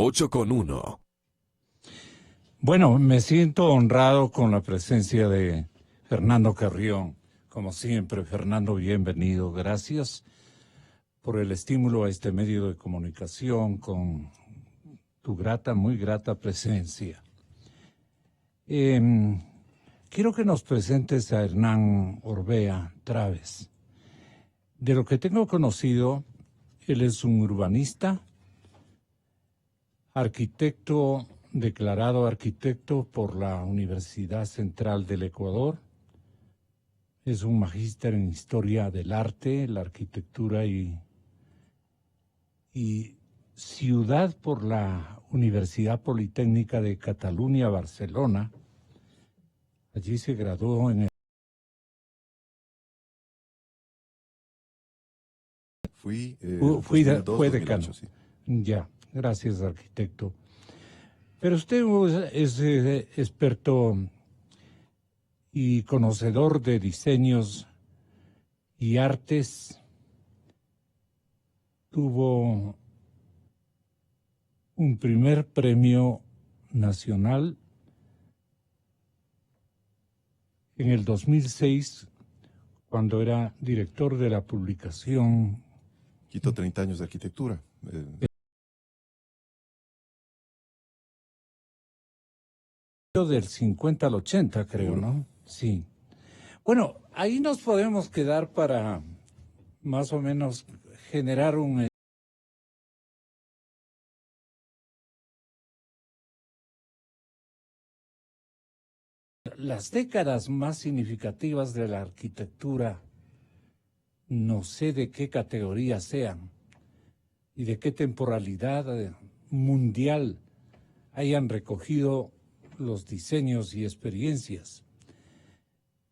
8:1. Bueno, me siento honrado con la presencia de Fernando Carrión. Como siempre, Fernando, bienvenido. Gracias por el estímulo a este medio de comunicación con tu muy grata presencia. Quiero que nos presentes a Hernán Orbea Traves. De lo que tengo conocido, él es un urbanista, arquitecto, declarado arquitecto por la Universidad Central del Ecuador. Es un magíster en Historia del Arte, la Arquitectura y Ciudad por la Universidad Politécnica de Cataluña, Barcelona. Allí se graduó en el... Fue decano. 2008, sí. Ya, gracias, arquitecto. Pero usted es experto y conocedor de diseños y artes. Tuvo un primer premio nacional en el 2006, cuando era director de la publicación Quito 30 años de arquitectura. Del 50 al 80, creo, ¿no? Sí. Bueno, ahí nos podemos quedar para más o menos generar un... Las décadas más significativas de la arquitectura, no sé de qué categoría sean y de qué temporalidad mundial hayan recogido los diseños y experiencias.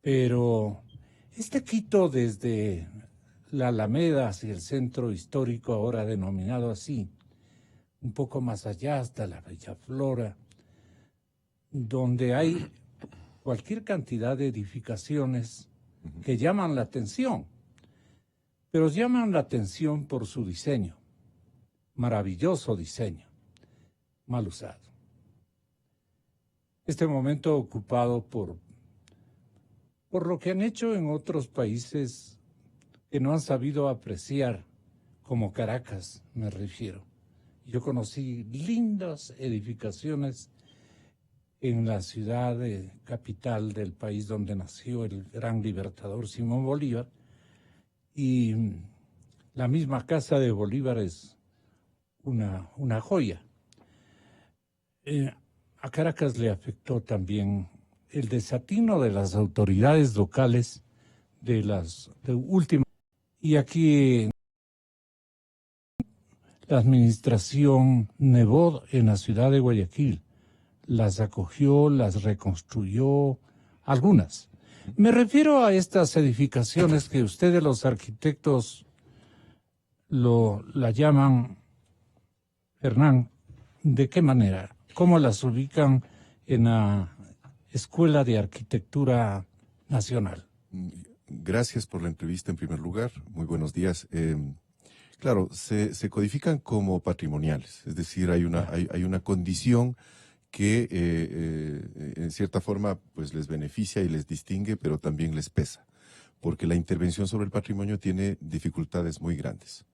Pero este Quito, desde la Alameda hacia el centro histórico, ahora denominado así, un poco más allá hasta la Bella Flora, donde hay cualquier cantidad de edificaciones que llaman la atención, pero llaman la atención por su diseño, maravilloso diseño, mal usado. Este momento ocupado por lo que han hecho en otros países que no han sabido apreciar, como Caracas, me refiero. Yo conocí lindas edificaciones en la ciudad capital del país donde nació el gran libertador Simón Bolívar, y la misma casa de Bolívar es una joya. A Caracas le afectó también el desatino de las autoridades locales de últimas. Y aquí la administración Nebot en la ciudad de Guayaquil las acogió, las reconstruyó, algunas. Me refiero a estas edificaciones que ustedes los arquitectos la llaman, Hernán, ¿de qué manera? ¿Cómo las ubican en la Escuela de Arquitectura Nacional? Gracias por la entrevista en primer lugar. Muy buenos días. Claro, se codifican como patrimoniales, es decir, hay una condición que en cierta forma pues les beneficia y les distingue, pero también les pesa, porque la intervención sobre el patrimonio tiene dificultades muy grandes.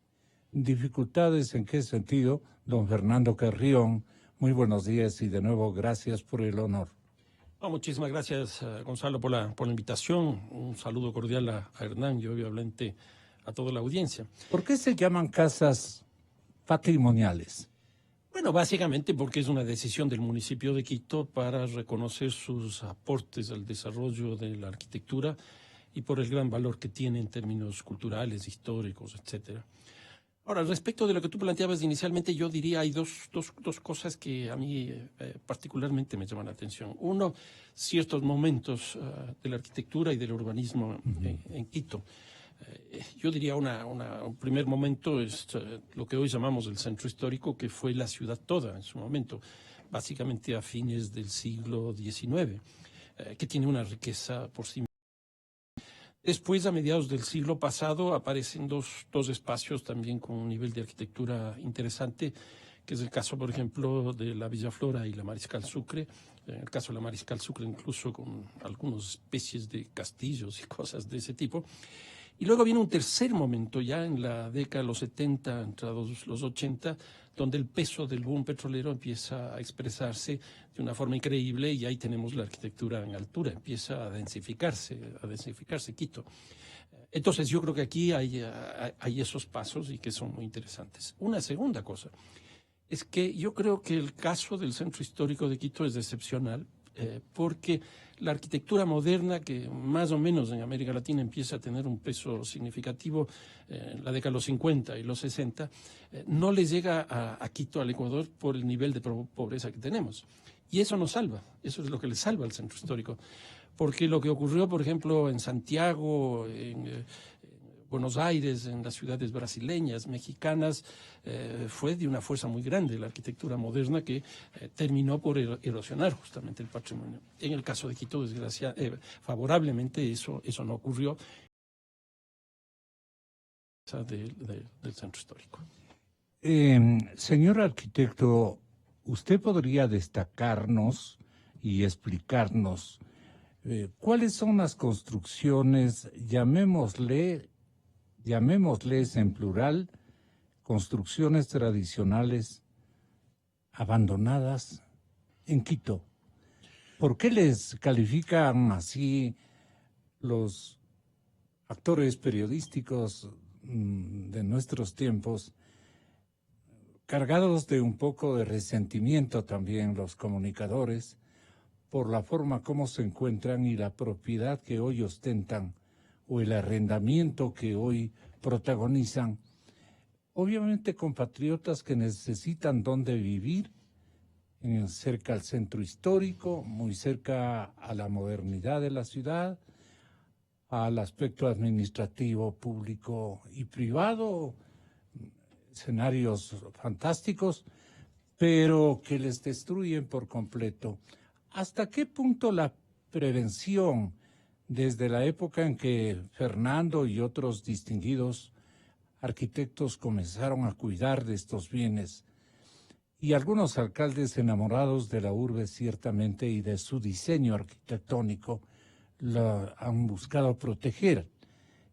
¿Dificultades en qué sentido, don Fernando Carrión? Muy buenos días y de nuevo gracias por el honor. Muchísimas gracias, Gonzalo, por la invitación. Un saludo cordial a Hernán y obviamente a toda la audiencia. ¿Por qué se llaman casas patrimoniales? Bueno, básicamente porque es una decisión del municipio de Quito para reconocer sus aportes al desarrollo de la arquitectura y por el gran valor que tiene en términos culturales, históricos, etcétera. Ahora, respecto de lo que tú planteabas inicialmente, yo diría hay dos cosas que a mí particularmente me llaman la atención. Uno, ciertos momentos de la arquitectura y del urbanismo en Quito. Yo diría un primer momento es lo que hoy llamamos el centro histórico, que fue la ciudad toda en su momento, básicamente a fines del siglo XIX, que tiene una riqueza por sí misma. Después, a mediados del siglo pasado, aparecen dos espacios también con un nivel de arquitectura interesante, que es el caso, por ejemplo, de la Villa Flora y la Mariscal Sucre. En el caso de la Mariscal Sucre, incluso con algunas especies de castillos y cosas de ese tipo. Y luego viene un tercer momento, ya en la década de los 70, entrados los 80, donde el peso del boom petrolero empieza a expresarse de una forma increíble y ahí tenemos la arquitectura en altura, empieza a densificarse Quito. Entonces yo creo que aquí hay esos pasos y que son muy interesantes. Una segunda cosa es que yo creo que el caso del centro histórico de Quito es excepcional, porque la arquitectura moderna, que más o menos en América Latina empieza a tener un peso significativo en la década de los 50 y los 60, no le llega a Quito, al Ecuador, por el nivel de pobreza que tenemos. Y eso nos salva, eso es lo que le salva al centro histórico. Porque lo que ocurrió, por ejemplo, en Santiago, en Buenos Aires, en las ciudades brasileñas, mexicanas, fue de una fuerza muy grande la arquitectura moderna que terminó por erosionar justamente el patrimonio. En el caso de Quito, favorablemente eso no ocurrió del centro histórico. Señor arquitecto, ¿usted podría destacarnos y explicarnos cuáles son las construcciones, llamémosles en plural, construcciones tradicionales abandonadas en Quito? ¿Por qué les califican así los actores periodísticos de nuestros tiempos, cargados de un poco de resentimiento también los comunicadores, por la forma como se encuentran y la propiedad que hoy ostentan o el arrendamiento que hoy protagonizan? Obviamente compatriotas que necesitan dónde vivir, cerca al centro histórico, muy cerca a la modernidad de la ciudad, al aspecto administrativo, público y privado, escenarios fantásticos, pero que les destruyen por completo. ¿Hasta qué punto la prevención, desde la época en que Fernando y otros distinguidos arquitectos comenzaron a cuidar de estos bienes, y algunos alcaldes enamorados de la urbe ciertamente y de su diseño arquitectónico, la han buscado proteger?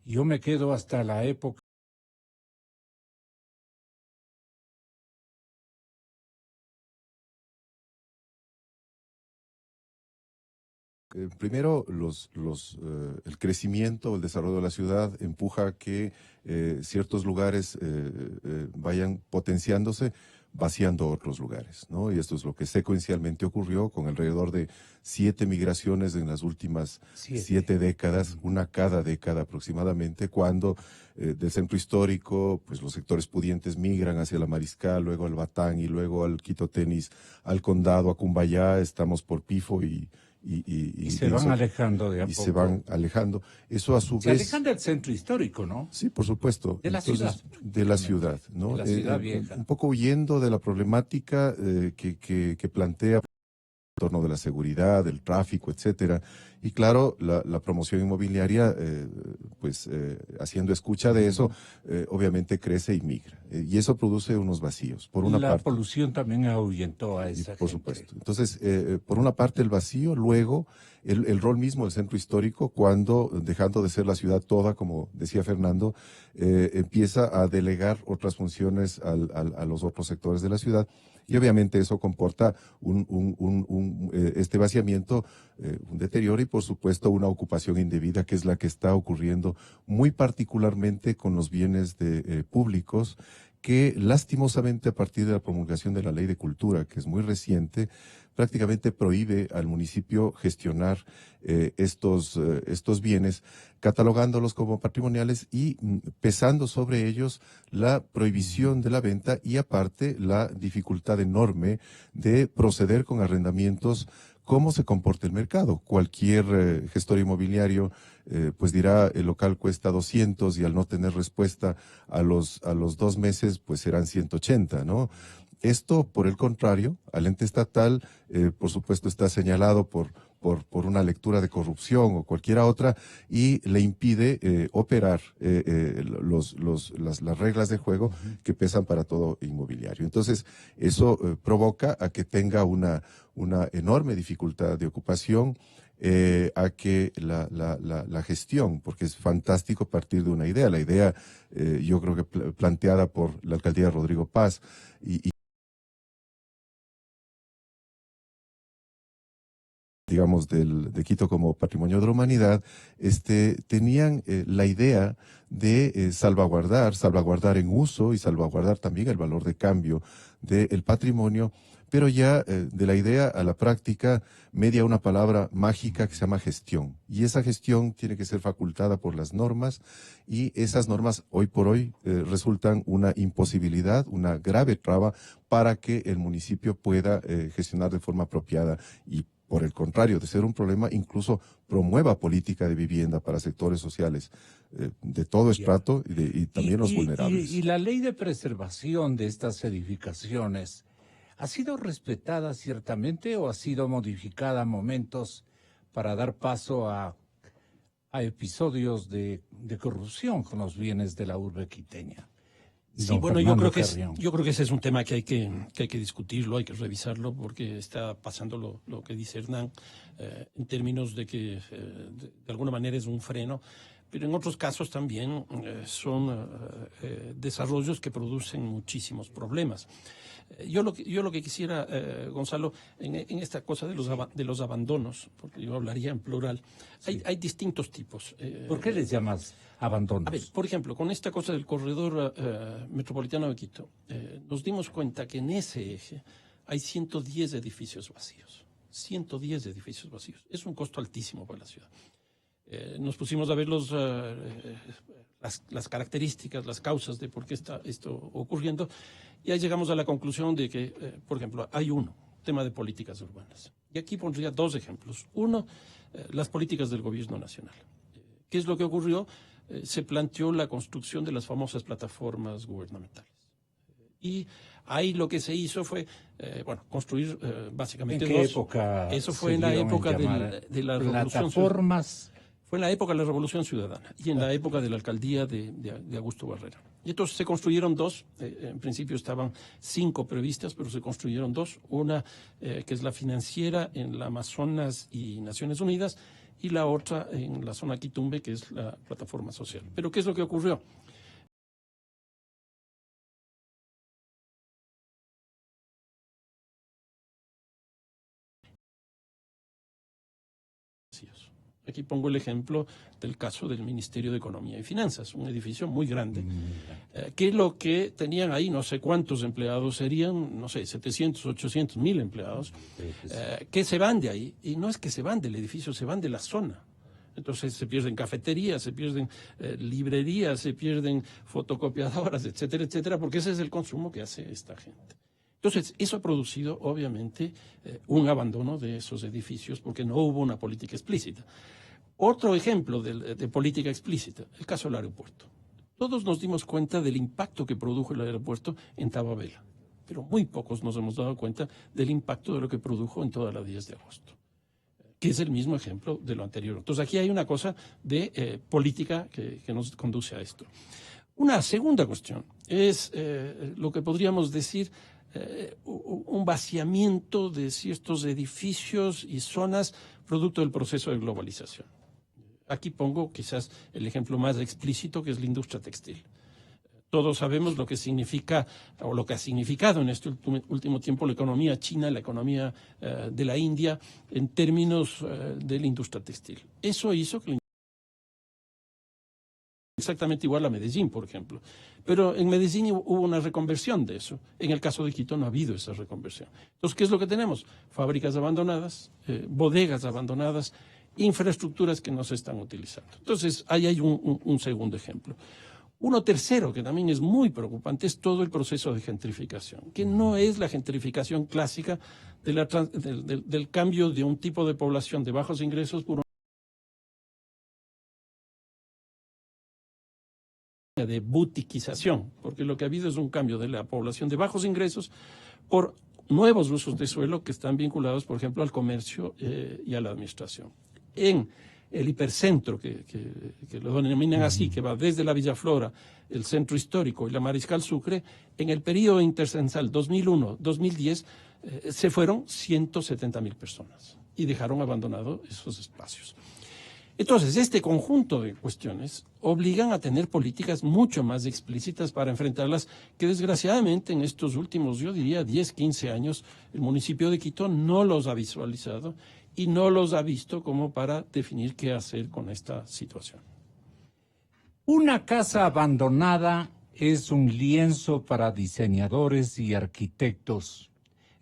Yo me quedo hasta la época primero, el crecimiento, el desarrollo de la ciudad empuja a que ciertos lugares vayan potenciándose, vaciando otros lugares, ¿no? Y esto es lo que secuencialmente ocurrió con alrededor de 7 migraciones en las últimas 7 décadas, una cada década aproximadamente, cuando del centro histórico, pues los sectores pudientes migran hacia la Mariscal, luego al Batán y luego al Quito Tenis, al Condado, a Cumbayá, estamos por Pifo y se van alejando de a poco. Y se van alejando. Eso a su vez... Se alejan del centro histórico, ¿no? Sí, por supuesto. De la ciudad. De la ciudad, ¿no? De la ciudad vieja. Un poco huyendo de la problemática que plantea en torno de la seguridad, del tráfico, etcétera. Y claro, la promoción inmobiliaria, haciendo escucha de eso, obviamente crece y migra. Y eso produce unos vacíos, por una parte. La polución también ahuyentó a esa Por gente. supuesto. Entonces, por una parte el vacío, luego el rol mismo del centro histórico, cuando, dejando de ser la ciudad toda, como decía Fernando, empieza a delegar otras funciones a los otros sectores de la ciudad. Y obviamente eso comporta este vaciamiento, un deterioro y por supuesto una ocupación indebida, que es la que está ocurriendo muy particularmente con los bienes públicos, que lastimosamente a partir de la promulgación de la Ley de Cultura, que es muy reciente, prácticamente prohíbe al municipio gestionar estos bienes, catalogándolos como patrimoniales y pesando sobre ellos la prohibición de la venta y aparte la dificultad enorme de proceder con arrendamientos cómo se comporta el mercado. Cualquier gestor inmobiliario pues dirá el local cuesta 200 y al no tener respuesta a los 2 meses pues serán 180, ¿no? Esto, por el contrario, al ente estatal, por supuesto, está señalado por por una lectura de corrupción o cualquiera otra y le impide operar las reglas de juego que pesan para todo inmobiliario. Entonces, eso provoca a que tenga una enorme dificultad de ocupación, a que la gestión, porque es fantástico partir de una idea. La idea, yo creo que planteada por la alcaldía de Rodrigo Paz y digamos, de Quito como Patrimonio de la Humanidad, tenían la idea de salvaguardar en uso y salvaguardar también el valor de cambio del patrimonio, pero ya de la idea a la práctica media una palabra mágica que se llama gestión. Y esa gestión tiene que ser facultada por las normas y esas normas hoy por hoy resultan una imposibilidad, una grave traba para que el municipio pueda gestionar de forma apropiada y por el contrario, de ser un problema, incluso promueva política de vivienda para sectores sociales de todo estrato y también los vulnerables. Y la ley de preservación de estas edificaciones ha sido respetada ciertamente o ha sido modificada a momentos para dar paso a episodios de corrupción con los bienes de la urbe quiteña. Sí, bueno, yo creo que ese es un tema que hay que discutirlo, hay que revisarlo, porque está pasando lo que dice Hernán, en términos de que de alguna manera es un freno, pero en otros casos también son desarrollos que producen muchísimos problemas. Yo lo que quisiera, Gonzalo, en esta cosa de los abandonos, porque yo hablaría en plural, hay distintos tipos. ¿Por qué les llamas abandonos? A ver, por ejemplo, con esta cosa del corredor metropolitano de Quito, nos dimos cuenta que en ese eje hay 110 edificios vacíos. 110 edificios vacíos. Es un costo altísimo para la ciudad. Nos pusimos a ver las características, las causas de por qué está esto ocurriendo, y ahí llegamos a la conclusión de que, por ejemplo, hay tema de políticas urbanas. Y aquí pondría dos ejemplos. Uno, las políticas del gobierno nacional. ¿Qué es lo que ocurrió? Se planteó la construcción de las famosas plataformas gubernamentales. Y ahí lo que se hizo fue, construir básicamente ¿En qué época? Eso fue en la época de la Revolución plataformas. Fue en la época de la Revolución Ciudadana y en la época de la alcaldía de Augusto Barrera. Y entonces se construyeron dos, en principio estaban 5 previstas, pero se construyeron 2. Una que es la financiera en la Amazonas y Naciones Unidas, y la otra en la zona Quitumbe, que es la plataforma social. Pero ¿qué es lo que ocurrió? Aquí pongo el ejemplo del caso del Ministerio de Economía y Finanzas, un edificio muy grande, que lo que tenían ahí, no sé cuántos empleados serían, no sé, 700, 800 mil empleados, que se van de ahí, y no es que se van del edificio, se van de la zona. Entonces se pierden cafeterías, se pierden librerías, se pierden fotocopiadoras, etcétera, etcétera, porque ese es el consumo que hace esta gente. Entonces, eso ha producido, obviamente, un abandono de esos edificios porque no hubo una política explícita. Otro ejemplo de política explícita, el caso del aeropuerto. Todos nos dimos cuenta del impacto que produjo el aeropuerto en Tababela, pero muy pocos nos hemos dado cuenta del impacto de lo que produjo en toda la 10 de agosto, que es el mismo ejemplo de lo anterior. Entonces, aquí hay una cosa de política que nos conduce a esto. Una segunda cuestión es lo que podríamos decir un vaciamiento de ciertos edificios y zonas producto del proceso de globalización. Aquí pongo quizás el ejemplo más explícito, que es la industria textil. Todos sabemos lo que significa o lo que ha significado en este último tiempo la economía china, la economía de la India, en términos de la industria textil. Eso hizo que exactamente igual a Medellín, por ejemplo. Pero en Medellín hubo una reconversión de eso. En el caso de Quito no ha habido esa reconversión. Entonces, ¿qué es lo que tenemos? Fábricas abandonadas, bodegas abandonadas, infraestructuras que no se están utilizando. Entonces, ahí hay un segundo ejemplo. Uno tercero, que también es muy preocupante, es todo el proceso de gentrificación, que no es la gentrificación clásica del cambio de un tipo de población de bajos ingresos por de butiquización, porque lo que ha habido es un cambio de la población de bajos ingresos por nuevos usos de suelo que están vinculados, por ejemplo, al comercio y a la administración. En el hipercentro, que lo denominan así, que va desde la Villa Flora, el centro histórico y la Mariscal Sucre, en el periodo intercensal 2001-2010 se fueron 170.000 personas y dejaron abandonados esos espacios. Entonces, este conjunto de cuestiones obligan a tener políticas mucho más explícitas para enfrentarlas, que desgraciadamente en estos últimos, yo diría, 10, 15 años, el municipio de Quito no los ha visualizado y no los ha visto como para definir qué hacer con esta situación. Una casa abandonada es un lienzo para diseñadores y arquitectos.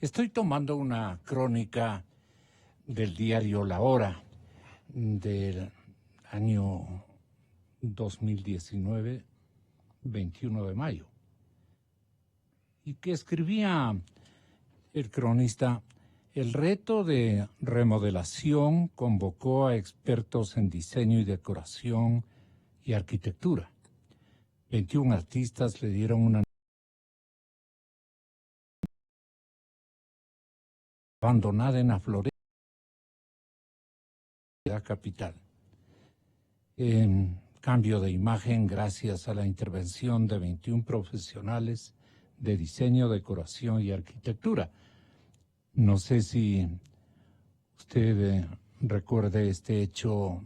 Estoy tomando una crónica del diario La Hora del año 2019, 21 de mayo, y que escribía el cronista: el reto de remodelación convocó a expertos en diseño y decoración y arquitectura. 21 artistas le dieron una abandonada en la Florida capital. En cambio de imagen, gracias a la intervención de 21 profesionales de diseño, decoración y arquitectura. No sé si usted recuerde este hecho,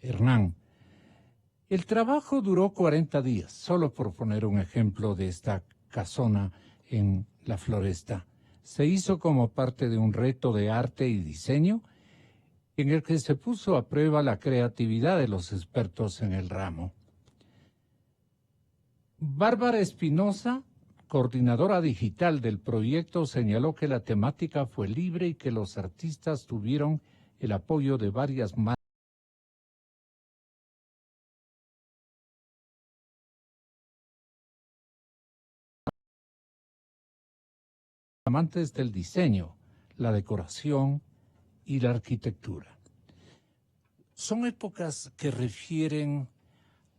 Hernán. El trabajo duró 40 días, solo por poner un ejemplo de esta casona en la Floresta. Se hizo como parte de un reto de arte y diseño en el que se puso a prueba la creatividad de los expertos en el ramo. Bárbara Espinosa, coordinadora digital del proyecto, señaló que la temática fue libre y que los artistas tuvieron el apoyo de varias amantes del diseño, la decoración y la arquitectura. Son épocas que refieren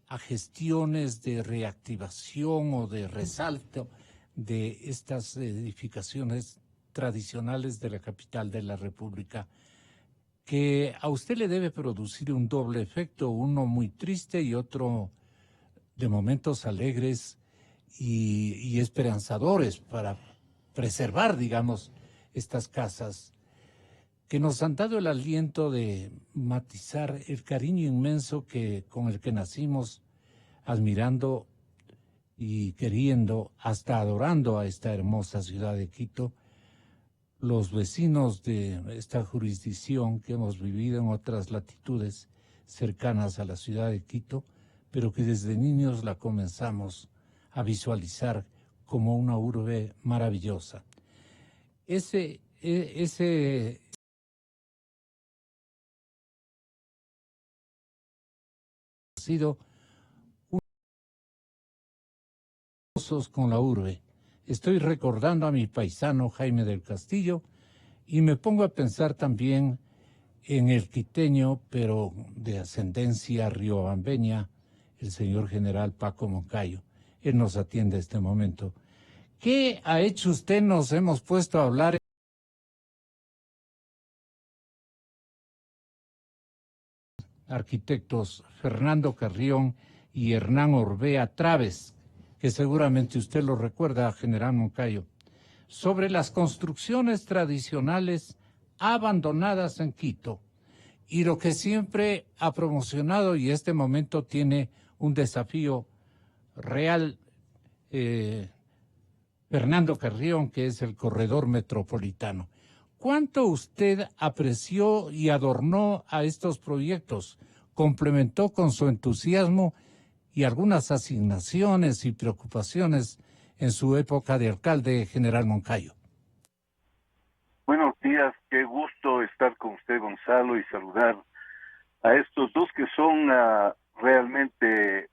a gestiones de reactivación o de resalto de estas edificaciones tradicionales de la capital de la República, que a usted le debe producir un doble efecto, uno muy triste y otro de momentos alegres y esperanzadores para preservar, digamos, estas casas que nos han dado el aliento de matizar el cariño inmenso con el que nacimos, admirando y queriendo, hasta adorando a esta hermosa ciudad de Quito, los vecinos de esta jurisdicción que hemos vivido en otras latitudes cercanas a la ciudad de Quito, pero que desde niños la comenzamos a visualizar como una urbe maravillosa. Ese ha sido unos con la urbe. Estoy recordando a mi paisano Jaime del Castillo y me pongo a pensar también en el quiteño, pero de ascendencia riobambeña, el señor general Paco Moncayo. Él nos atiende en este momento. ¿Qué ha hecho usted? Nos hemos puesto a hablar. Arquitectos Fernando Carrión y Hernán Orbea Traves, que seguramente usted lo recuerda, general Moncayo, sobre las construcciones tradicionales abandonadas en Quito y lo que siempre ha promocionado, y este momento tiene un desafío real, Fernando Carrión, que es el corredor metropolitano. ¿Cuánto usted apreció y adornó a estos proyectos? ¿Complementó con su entusiasmo y algunas asignaciones y preocupaciones en su época de alcalde, general Moncayo? Buenos días, qué gusto estar con usted, Gonzalo, y saludar a estos dos que son realmente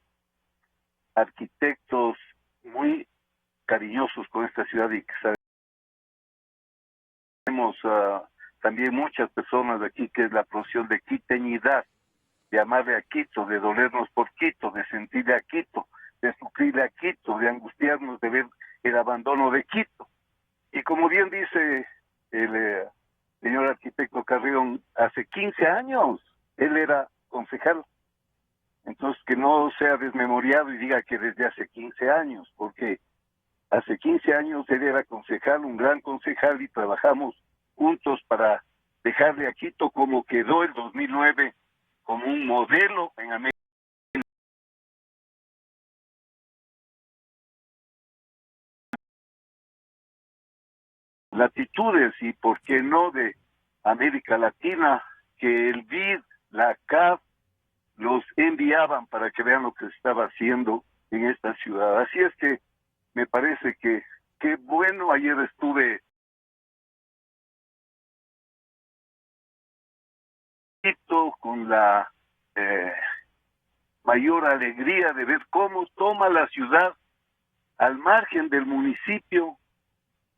arquitectos muy cariñosos con esta ciudad y que sabemos también muchas personas de aquí que es la profesión de quiteñidad, de amarle a Quito, de dolernos por Quito, de sentirle a Quito, de sufrirle a Quito, de angustiarnos de ver el abandono de Quito. Y como bien dice el señor arquitecto Carrión, hace 15 años él era concejal. Entonces, que no sea desmemoriado y diga que desde hace 15 años, porque hace 15 años él era concejal, un gran concejal, y trabajamos juntos para dejarle a Quito como quedó el 2009, como un modelo en América. Latitudes y por qué no de América Latina, que el BID, la CAF, los enviaban para que vean lo que se estaba haciendo en esta ciudad. Así es que me parece que qué bueno. Ayer estuve con la mayor alegría de ver cómo toma la ciudad al margen del municipio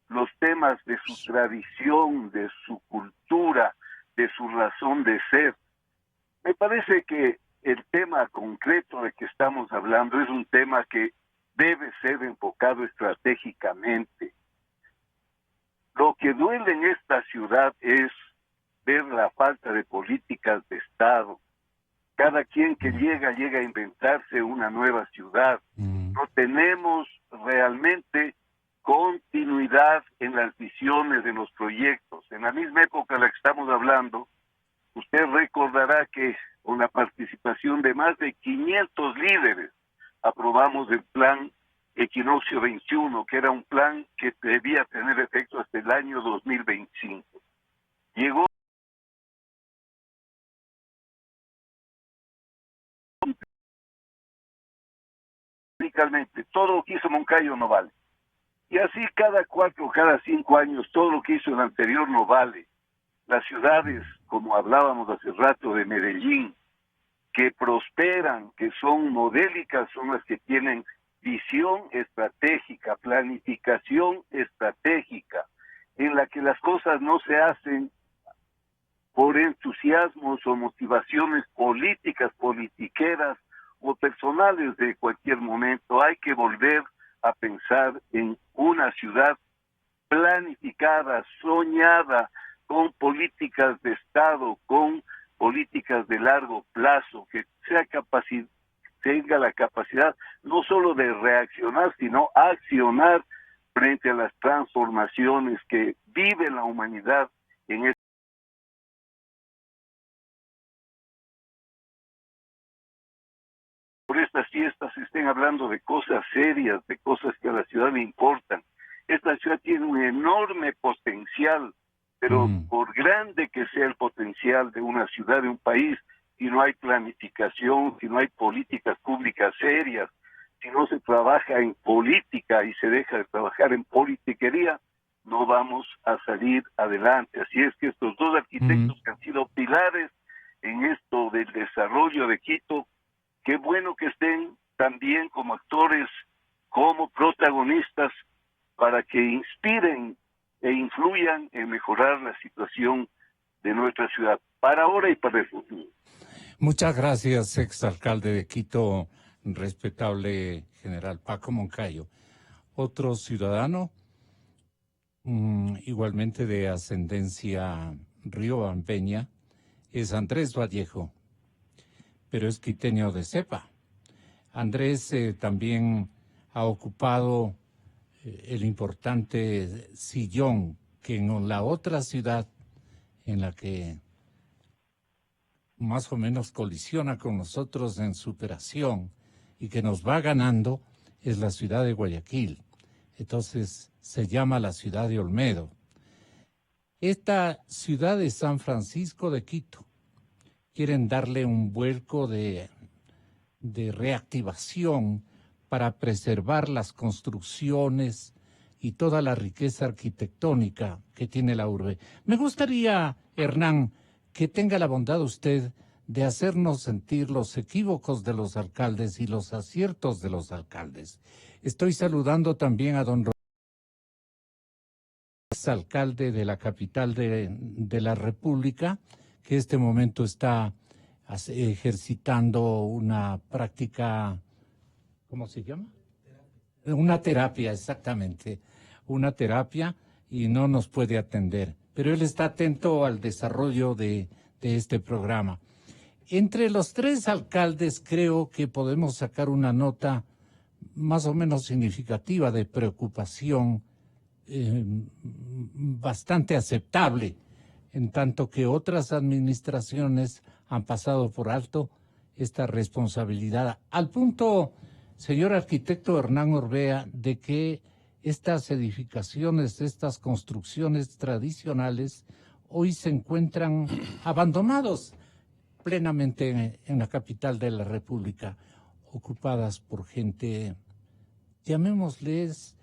los temas de su tradición, de su cultura, de su razón de ser. Me parece que el tema concreto de que estamos hablando es un tema que debe ser enfocado estratégicamente. Lo que duele en esta ciudad es ver la falta de políticas de Estado. Cada quien que llega a inventarse una nueva ciudad. No tenemos realmente continuidad en las visiones de los proyectos. En la misma época en la que estamos hablando, usted recordará que con la participación de más de 500 líderes aprobamos el plan Equinoccio 21, que era un plan que debía tener efecto hasta el año 2025. Llegó radicalmente, todo lo que hizo Moncayo no vale. Y así cada 4, cada 5 años, todo lo que hizo el anterior no vale. Las ciudades, como hablábamos hace rato de Medellín, que prosperan, que son modélicas, son las que tienen visión estratégica, planificación estratégica, en la que las cosas no se hacen por entusiasmos o motivaciones políticas, politiqueras o personales de cualquier momento. Hay que volver a pensar en una ciudad planificada, soñada, con políticas de Estado, con políticas de largo plazo, que tenga la capacidad no solo de reaccionar, sino accionar frente a las transformaciones que vive la humanidad en este. Por estas fiestas estén hablando de cosas serias, de cosas que a la ciudad le importan. Esta ciudad tiene un enorme potencial, pero por grande que sea el potencial de una ciudad, de un país, si no hay planificación, si no hay políticas públicas serias, si no se trabaja en política y se deja de trabajar en politiquería, no vamos a salir adelante. Así es que estos dos arquitectos que han sido pilares en esto del desarrollo de Quito, qué bueno que estén también como actores, como protagonistas, para que inspiren e influyan en mejorar la situación de nuestra ciudad, para ahora y para el futuro. Muchas gracias, exalcalde de Quito, respetable general Paco Moncayo. Otro ciudadano, igualmente de ascendencia riobambeña, es Andrés Vallejo, pero es quiteño de cepa. Andrés también ha ocupado el importante sillón que en la otra ciudad en la que más o menos colisiona con nosotros en superación y que nos va ganando es la ciudad de Guayaquil. Entonces se llama la ciudad de Olmedo. Esta ciudad de San Francisco de Quito quieren darle un vuelco de reactivación para preservar las construcciones y toda la riqueza arquitectónica que tiene la urbe. Me gustaría, Hernán, que tenga la bondad usted de hacernos sentir los equívocos de los alcaldes y los aciertos de los alcaldes. Estoy saludando también a don Rodríguez, alcalde de la capital de la República, que en este momento está ejercitando una práctica, ¿cómo se llama? Una terapia, exactamente, una terapia y no nos puede atender, pero él está atento al desarrollo de este programa. Entre los tres alcaldes creo que podemos sacar una nota más o menos significativa de preocupación, bastante aceptable, en tanto que otras administraciones han pasado por alto esta responsabilidad. Al punto, señor arquitecto Hernán Orbea, de que estas edificaciones, estas construcciones tradicionales, hoy se encuentran abandonados plenamente en la capital de la República, ocupadas por gente, llamémosles,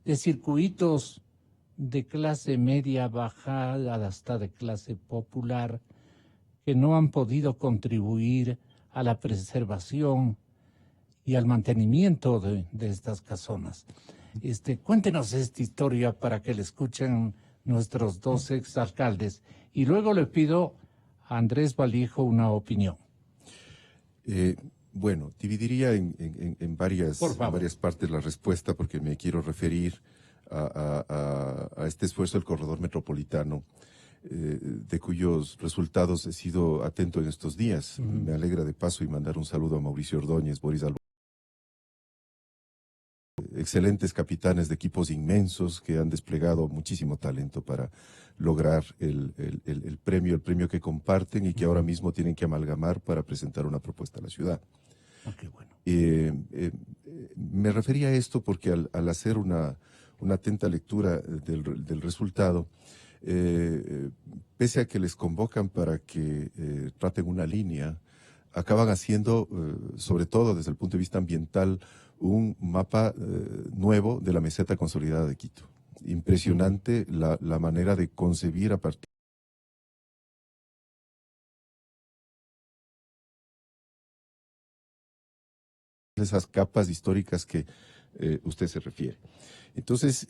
de circuitos de clase media, baja, hasta de clase popular, que no han podido contribuir a la preservación y al mantenimiento de estas casonas. Cuéntenos esta historia para que le escuchen nuestros dos exalcaldes, y luego le pido a Andrés Vallejo una opinión. Bueno, dividiría en varias partes la respuesta, porque me quiero referir a este esfuerzo del corredor metropolitano, de cuyos resultados he sido atento en estos días. Me alegra de paso y mandar un saludo a Mauricio Ordóñez, Boris Alba, excelentes capitanes de equipos inmensos que han desplegado muchísimo talento para lograr el premio que comparten y que ahora mismo tienen que amalgamar para presentar una propuesta a la ciudad. Qué bueno. Me refería a esto porque al hacer una atenta lectura del resultado, pese a que les convocan para que traten una línea, acaban haciendo, sobre todo desde el punto de vista ambiental, un mapa nuevo de la meseta consolidada de Quito. Impresionante la manera de concebir a partir de esas capas históricas que usted se refiere. Entonces,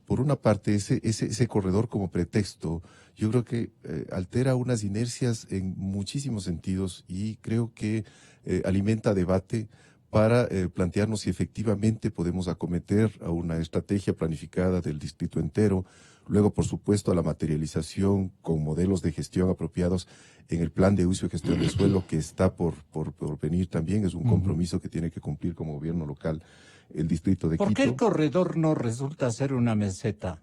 por una parte, ese corredor como pretexto, yo creo que altera unas inercias en muchísimos sentidos y creo que alimenta debate para plantearnos si efectivamente podemos acometer a una estrategia planificada del distrito entero, luego, por supuesto, a la materialización con modelos de gestión apropiados en el plan de uso y gestión del suelo que está por venir también. Es un compromiso que tiene que cumplir como gobierno local el distrito de Quito. ¿Por qué el corredor no resulta ser una meseta?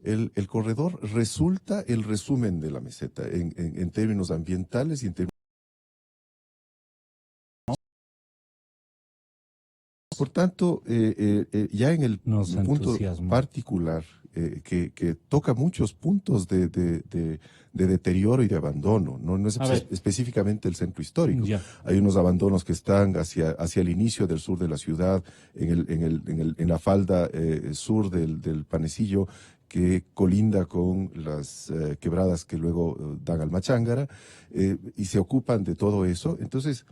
El corredor resulta el resumen de la meseta en términos ambientales y en términos... Por tanto, ya en el punto particular que toca muchos puntos de deterioro y de abandono, no es específicamente el centro histórico. Ya. Hay unos abandonos que están hacia el inicio del sur de la ciudad, en la falda sur del Panecillo, que colinda con las quebradas que luego dan al Machángara, y se ocupan de todo eso. Entonces,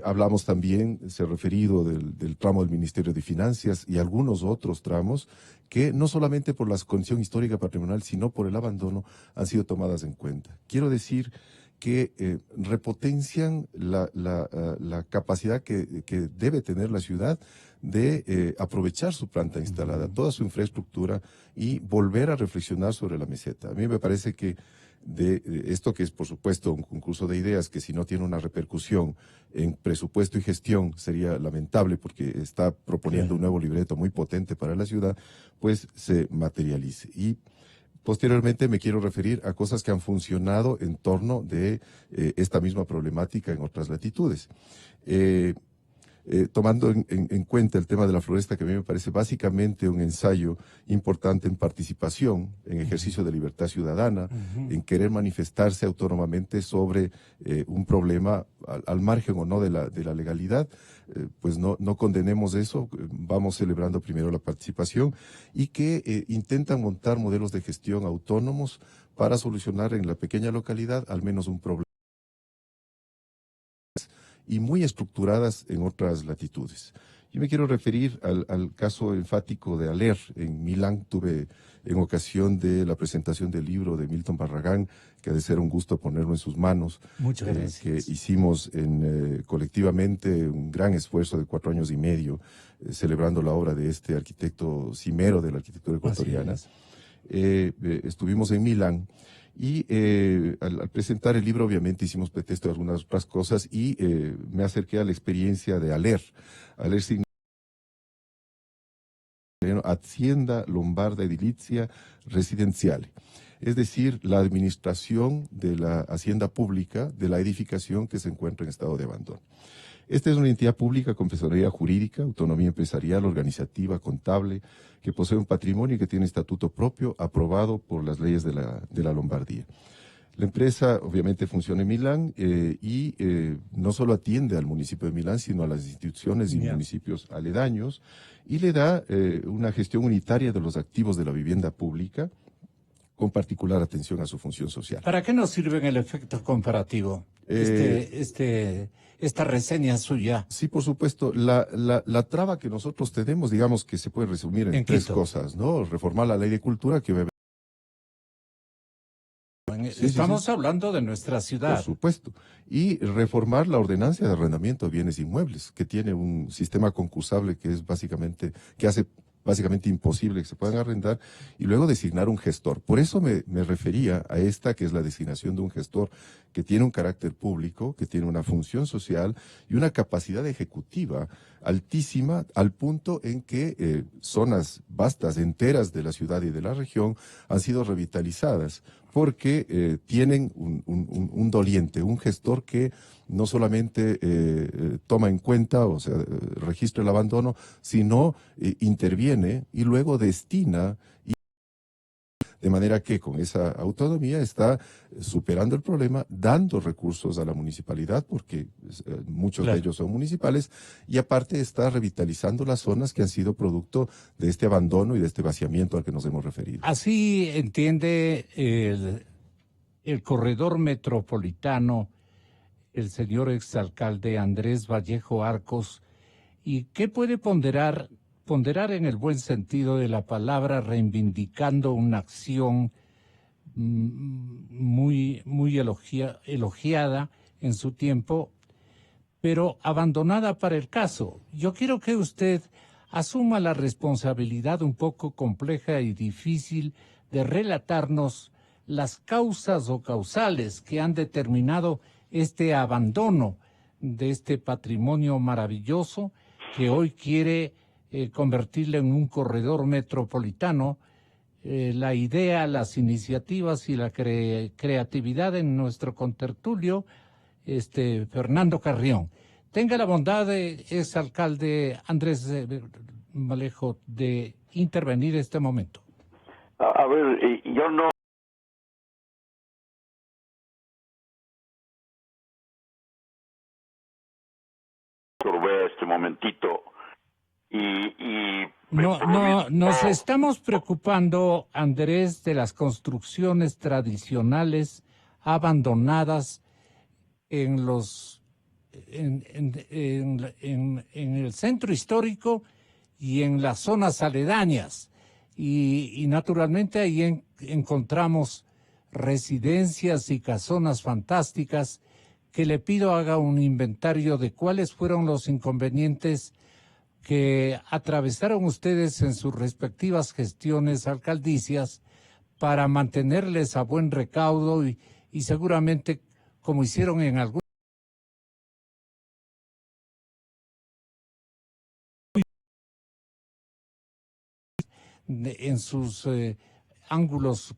hablamos también, se ha referido del tramo del Ministerio de Finanzas y algunos otros tramos que no solamente por la condición histórica patrimonial, sino por el abandono, han sido tomadas en cuenta. Quiero decir que repotencian la capacidad que debe tener la ciudad de aprovechar su planta instalada, toda su infraestructura y volver a reflexionar sobre la meseta. A mí me parece que de esto, que es por supuesto un concurso de ideas que si no tiene una repercusión en presupuesto y gestión sería lamentable, porque está proponiendo un nuevo libreto muy potente para la ciudad, pues se materialice. Y posteriormente me quiero referir a cosas que han funcionado en torno de esta misma problemática en otras latitudes. Tomando en cuenta el tema de la floresta, que a mí me parece básicamente un ensayo importante en participación, en ejercicio de libertad ciudadana, en querer manifestarse autónomamente sobre un problema al margen o no de la legalidad, pues no condenemos eso, vamos celebrando primero la participación, y que intentan montar modelos de gestión autónomos para solucionar en la pequeña localidad al menos un problema, y muy estructuradas en otras latitudes. Yo me quiero referir al caso enfático de Aller. En Milán tuve en ocasión de la presentación del libro de Milton Barragán, que ha de ser un gusto ponerlo en sus manos. Muchas gracias. Que hicimos colectivamente un gran esfuerzo de 4 años y medio, celebrando la obra de este arquitecto cimero de la arquitectura ecuatoriana. Estuvimos en Milán. Y al presentar el libro, obviamente, hicimos pretexto de algunas otras cosas y me acerqué a la experiencia de Aller. Aller significa Hacienda Lombarda Edilizia Residenziale, es decir, la administración de la hacienda pública de la edificación que se encuentra en estado de abandono. Esta es una entidad pública con personalidad jurídica, autonomía empresarial, organizativa, contable, que posee un patrimonio y que tiene estatuto propio aprobado por las leyes de la Lombardía. La empresa obviamente funciona en Milán y no solo atiende al municipio de Milán, sino a las instituciones y municipios aledaños, y le da una gestión unitaria de los activos de la vivienda pública, con particular atención a su función social. ¿Para qué nos sirve en el efecto comparativo esta reseña suya? Sí, por supuesto. La traba que nosotros tenemos, digamos que se puede resumir en 3 cosas, ¿no? Reformar la ley de cultura, que Estamos hablando de nuestra ciudad. Por supuesto. Y reformar la ordenanza de arrendamiento de bienes inmuebles, que tiene un sistema concursable que es que hace básicamente imposible que se puedan arrendar, y luego designar un gestor. Por eso me refería a esta, que es la designación de un gestor que tiene un carácter público, que tiene una función social y una capacidad ejecutiva altísima, al punto en que zonas vastas, enteras de la ciudad y de la región han sido revitalizadas, porque tienen un doliente, un gestor que no solamente toma en cuenta, o sea, registra el abandono, sino interviene y luego destina, de manera que con esa autonomía está superando el problema, dando recursos a la municipalidad, porque muchos de ellos son municipales, y aparte está revitalizando las zonas que han sido producto de este abandono y de este vaciamiento al que nos hemos referido. Así entiende el corredor metropolitano el señor exalcalde Andrés Vallejo Arcos, y qué puede ponderar en el buen sentido de la palabra, reivindicando una acción muy elogiada en su tiempo, pero abandonada para el caso. Yo quiero que usted asuma la responsabilidad un poco compleja y difícil de relatarnos las causas o causales que han determinado este abandono de este patrimonio maravilloso que hoy quiere convertirlo en un corredor metropolitano. La idea, las iniciativas y la creatividad en nuestro contertulio, Fernando Carrión. Tenga la bondad, exalcalde Andrés Vallejo, de intervenir en este momento. A ver, yo no este momentito nos estamos preocupando, Andrés, de las construcciones tradicionales abandonadas en el centro histórico y en las zonas aledañas, y naturalmente ahí encontramos residencias y casonas fantásticas que le pido haga un inventario de cuáles fueron los inconvenientes que atravesaron ustedes en sus respectivas gestiones alcaldicias para mantenerles a buen recaudo y seguramente, como hicieron en algún en sus ángulos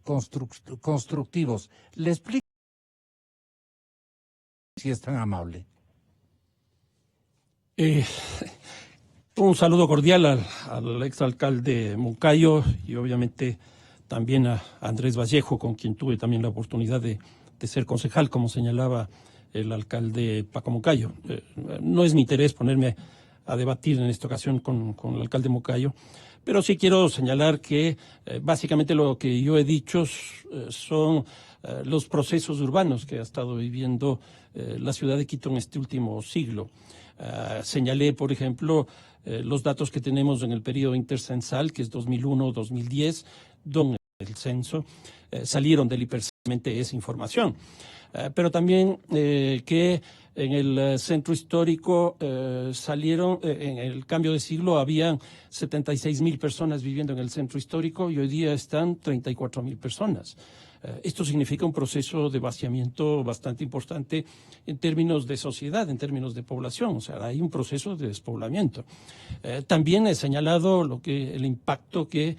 constructivos. Le explico, si es tan amable. Un saludo cordial al exalcalde Moncayo y obviamente también a Andrés Vallejo, con quien tuve también la oportunidad de ser concejal, como señalaba el alcalde Paco Moncayo. No es mi interés ponerme a debatir en esta ocasión con el alcalde Moncayo, pero sí quiero señalar que básicamente lo que yo he dicho son los procesos urbanos que ha estado viviendo la ciudad de Quito en este último siglo. Señalé, por ejemplo, los datos que tenemos en el periodo intercensal, que es 2001-2010, donde el censo, salieron deliberadamente esa información. Pero también que en el centro histórico salieron, en el cambio de siglo habían 76.000 personas viviendo en el centro histórico y hoy día están 34.000 personas. Esto significa un proceso de vaciamiento bastante importante en términos de sociedad, en términos de población. O sea, hay un proceso de despoblamiento. También he señalado el impacto que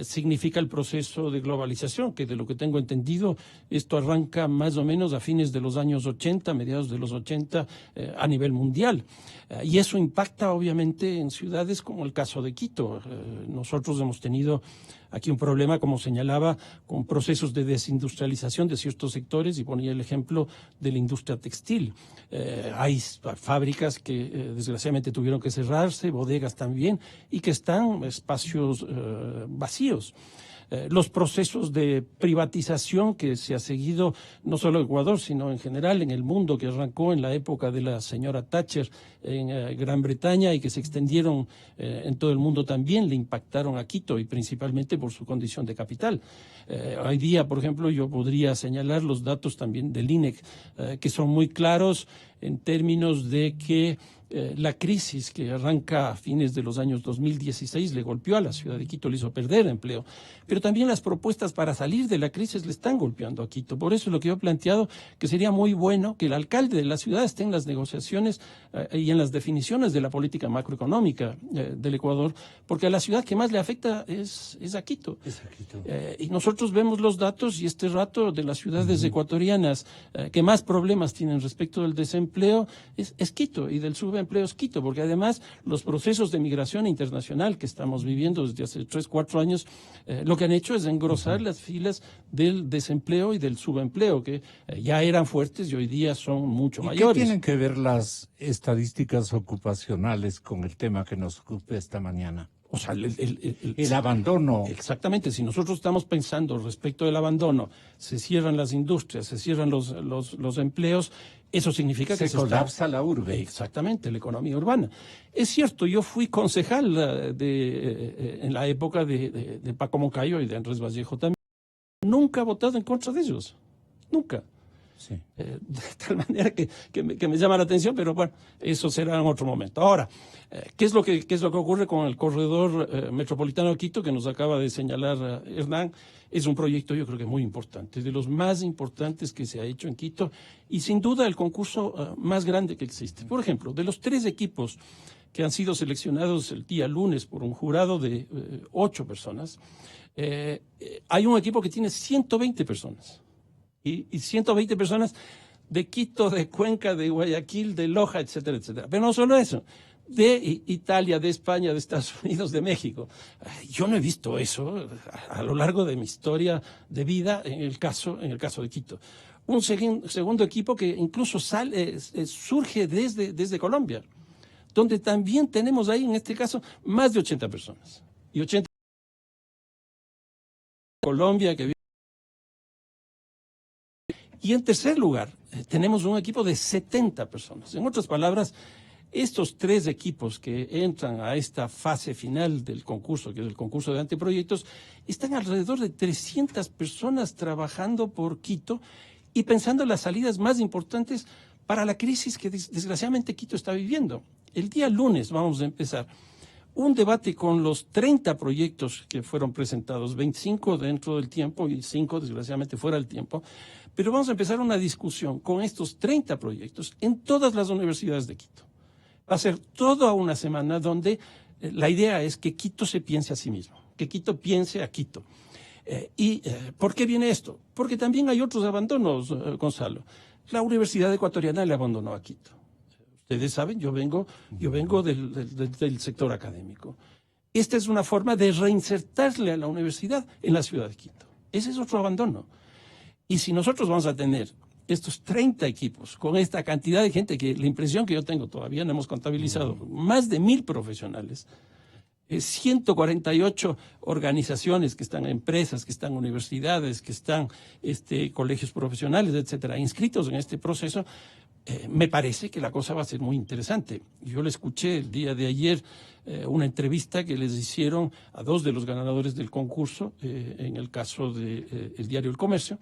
significa el proceso de globalización, que de lo que tengo entendido, esto arranca más o menos a fines de los años 80, mediados de los 80, a nivel mundial. Y eso impacta obviamente en ciudades como el caso de Quito. Nosotros hemos tenido aquí un problema, como señalaba, con procesos de desindustrialización de ciertos sectores, y ponía el ejemplo de la industria textil. Hay fábricas que desgraciadamente tuvieron que cerrarse, bodegas también, y que están espacios vacíos. Los procesos de privatización que se ha seguido no solo en Ecuador, sino en general en el mundo, que arrancó en la época de la señora Thatcher en Gran Bretaña y que se extendieron en todo el mundo también, le impactaron a Quito y principalmente por su condición de capital. Hoy día, por ejemplo, yo podría señalar los datos también del INEC, que son muy claros en términos de que la crisis que arranca a fines de los años 2016 le golpeó a la ciudad de Quito, le hizo perder empleo. Pero también las propuestas para salir de la crisis le están golpeando a Quito. Por eso es lo que yo he planteado, que sería muy bueno que el alcalde de la ciudad esté en las negociaciones y en las definiciones de la política macroeconómica del Ecuador, porque a la ciudad que más le afecta es a Quito. Y nosotros vemos los datos y este rato de las ciudades ecuatorianas que más problemas tienen respecto del desempleo es Quito, y del subempleo es Quito, porque además los procesos de migración internacional que estamos viviendo desde hace 3-4 años, lo que han hecho es engrosar las filas del desempleo y del subempleo, que ya eran fuertes y hoy día son mucho mayores. ¿Qué tienen que ver las estadísticas ocupacionales con el tema que nos ocupa esta mañana? O sea, el abandono. Exactamente, si nosotros estamos pensando respecto del abandono, se cierran las industrias, se cierran los empleos, eso significa que se colapsa la urbe. Exactamente, la economía urbana. Es cierto, yo fui concejal en la época de Paco Moncayo y de Andrés Vallejo también. Nunca he votado en contra de ellos, nunca. Sí. De tal manera que me llama la atención, pero bueno, eso será en otro momento. Ahora, ¿qué es lo que ocurre con el corredor metropolitano de Quito que nos acaba de señalar Hernán? Es un proyecto, yo creo que muy importante, de los más importantes que se ha hecho en Quito y sin duda el concurso más grande que existe. Por ejemplo, de los 3 equipos que han sido seleccionados el día lunes por un jurado de 8 personas, hay un equipo que tiene 120 personas. Y 120 personas de Quito, de Cuenca, de Guayaquil, de Loja, etcétera, etcétera. Pero no solo eso, de Italia, de España, de Estados Unidos, de México. Yo no he visto eso a lo largo de mi historia de vida en el caso de Quito. Un segundo equipo que incluso surge desde Colombia, donde también tenemos ahí, en este caso, más de 80 personas. Y 80 Colombia que Y en tercer lugar, tenemos un equipo de 70 personas. En otras palabras, estos 3 equipos que entran a esta fase final del concurso, que es el concurso de anteproyectos, están alrededor de 300 personas trabajando por Quito y pensando en las salidas más importantes para la crisis que desgraciadamente Quito está viviendo. El día lunes vamos a empezar un debate con los 30 proyectos que fueron presentados, 25 dentro del tiempo y 5 desgraciadamente fuera del tiempo, pero vamos a empezar una discusión con estos 30 proyectos en todas las universidades de Quito. Va a ser toda una semana donde la idea es que Quito se piense a sí mismo, que Quito piense a Quito. ¿Por qué viene esto? Porque también hay otros abandonos, Gonzalo. La Universidad Ecuatoriana le abandonó a Quito. Ustedes saben, yo vengo del sector académico. Esta es una forma de reinsertarle a la universidad en la ciudad de Quito. Ese es otro abandono. Y si nosotros vamos a tener estos 30 equipos con esta cantidad de gente, que la impresión que yo tengo, todavía no hemos contabilizado, más de 1.000 profesionales, 148 organizaciones que están empresas, que están universidades, que están colegios profesionales, etcétera, inscritos en este proceso, Me parece que la cosa va a ser muy interesante. Yo le escuché el día de ayer una entrevista que les hicieron a dos de los ganadores del concurso, en el caso de el diario El Comercio,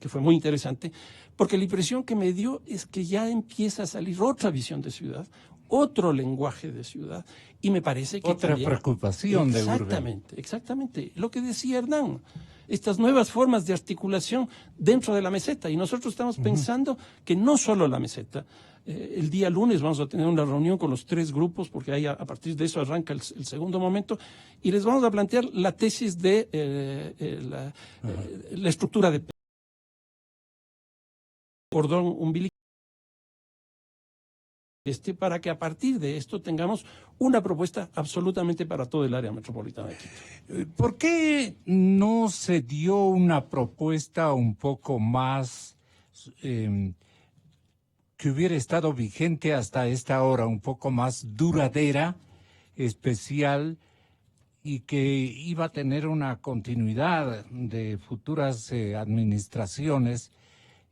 que fue muy interesante, porque la impresión que me dio es que ya empieza a salir otra visión de ciudad, otro lenguaje de ciudad, y me parece que otra también, preocupación de urbe. Exactamente, exactamente. Lo que decía Hernán, estas nuevas formas de articulación dentro de la meseta, y nosotros estamos pensando que no solo la meseta. El día lunes vamos a tener una reunión con los 3 grupos, porque ahí a partir de eso arranca el segundo momento, y les vamos a plantear la tesis de la estructura de cordón umbilical, para que a partir de esto tengamos una propuesta absolutamente para todo el área metropolitana de Quito. ¿Por qué no se dio una propuesta un poco más que hubiera estado vigente hasta esta hora, un poco más duradera, especial, y que iba a tener una continuidad de futuras administraciones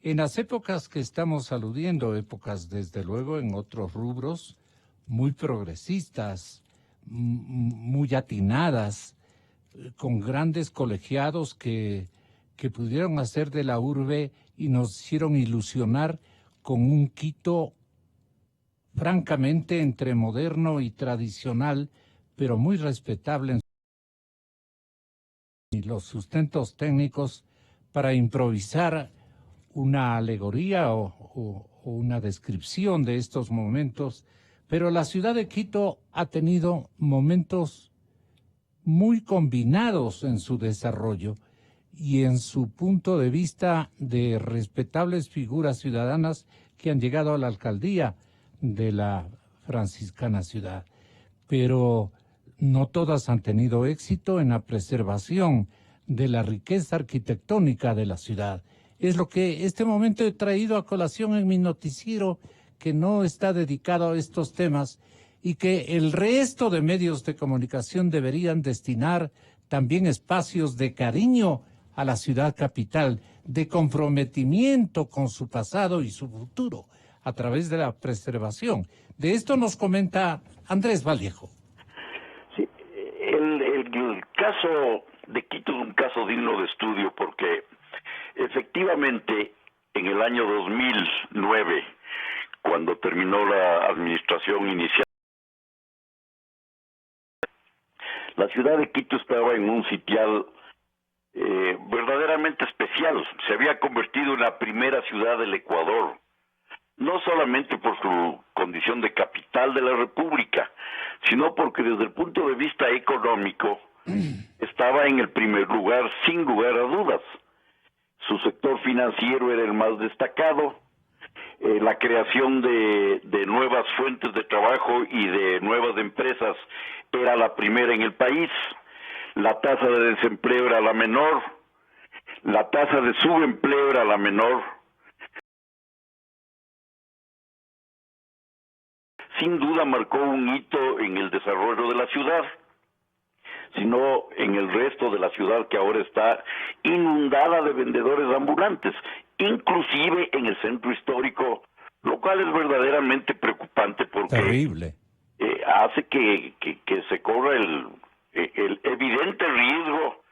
en las épocas que estamos aludiendo, épocas desde luego en otros rubros muy progresistas, muy atinadas, con grandes colegiados que pudieron hacer de la urbe y nos hicieron ilusionar con un Quito francamente entre moderno y tradicional, pero muy respetable en los sustentos técnicos para improvisar una alegoría o una descripción de estos momentos, pero la ciudad de Quito ha tenido momentos muy combinados en su desarrollo y en su punto de vista de respetables figuras ciudadanas que han llegado a la alcaldía de la franciscana ciudad. Pero no todas han tenido éxito en la preservación de la riqueza arquitectónica de la ciudad. Es lo que este momento he traído a colación en mi noticiero, que no está dedicado a estos temas y que el resto de medios de comunicación deberían destinar también espacios de cariño a la ciudad capital, de comprometimiento con su pasado y su futuro a través de la preservación. De esto nos comenta Andrés Vallejo. Sí, el caso de Quito es un caso digno de estudio porque efectivamente en el año 2009, cuando terminó la administración inicial, la ciudad de Quito estaba en un sitial verdaderamente especial. Se había convertido en la primera ciudad del Ecuador, no solamente por su condición de capital de la República, sino porque desde el punto de vista económico estaba en el primer lugar, sin lugar a dudas. Su sector financiero era el más destacado, la creación de nuevas fuentes de trabajo y de nuevas empresas era la primera en el país, la tasa de desempleo era la menor, la tasa de subempleo era la menor. Sin duda marcó un hito en el desarrollo de la ciudad, sino en el resto de la ciudad, que ahora está inundada de vendedores ambulantes, inclusive en el centro histórico, lo cual es verdaderamente preocupante porque terrible. Hace que se corra el evidente riesgo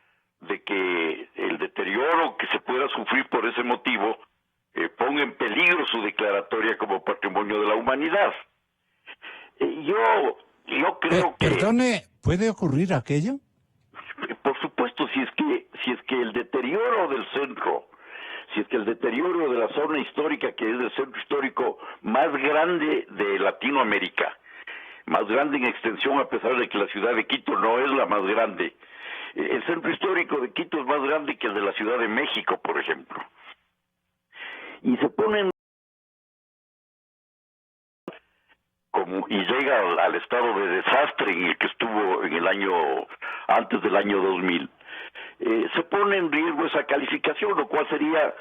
de que el deterioro que se pueda sufrir por ese motivo ponga en peligro su declaratoria como patrimonio de la humanidad. Yo creo que... Perdone, ¿puede ocurrir aquello? Por supuesto, si es que el deterioro del centro, si es que el deterioro de la zona histórica, que es el centro histórico más grande de Latinoamérica, más grande en extensión a pesar de que la ciudad de Quito no es la más grande, el centro histórico de Quito es más grande que el de la Ciudad de México, por ejemplo, y se ponen y llega al estado de desastre en el que estuvo en el año antes del año 2000, se pone en riesgo esa calificación, lo cual sería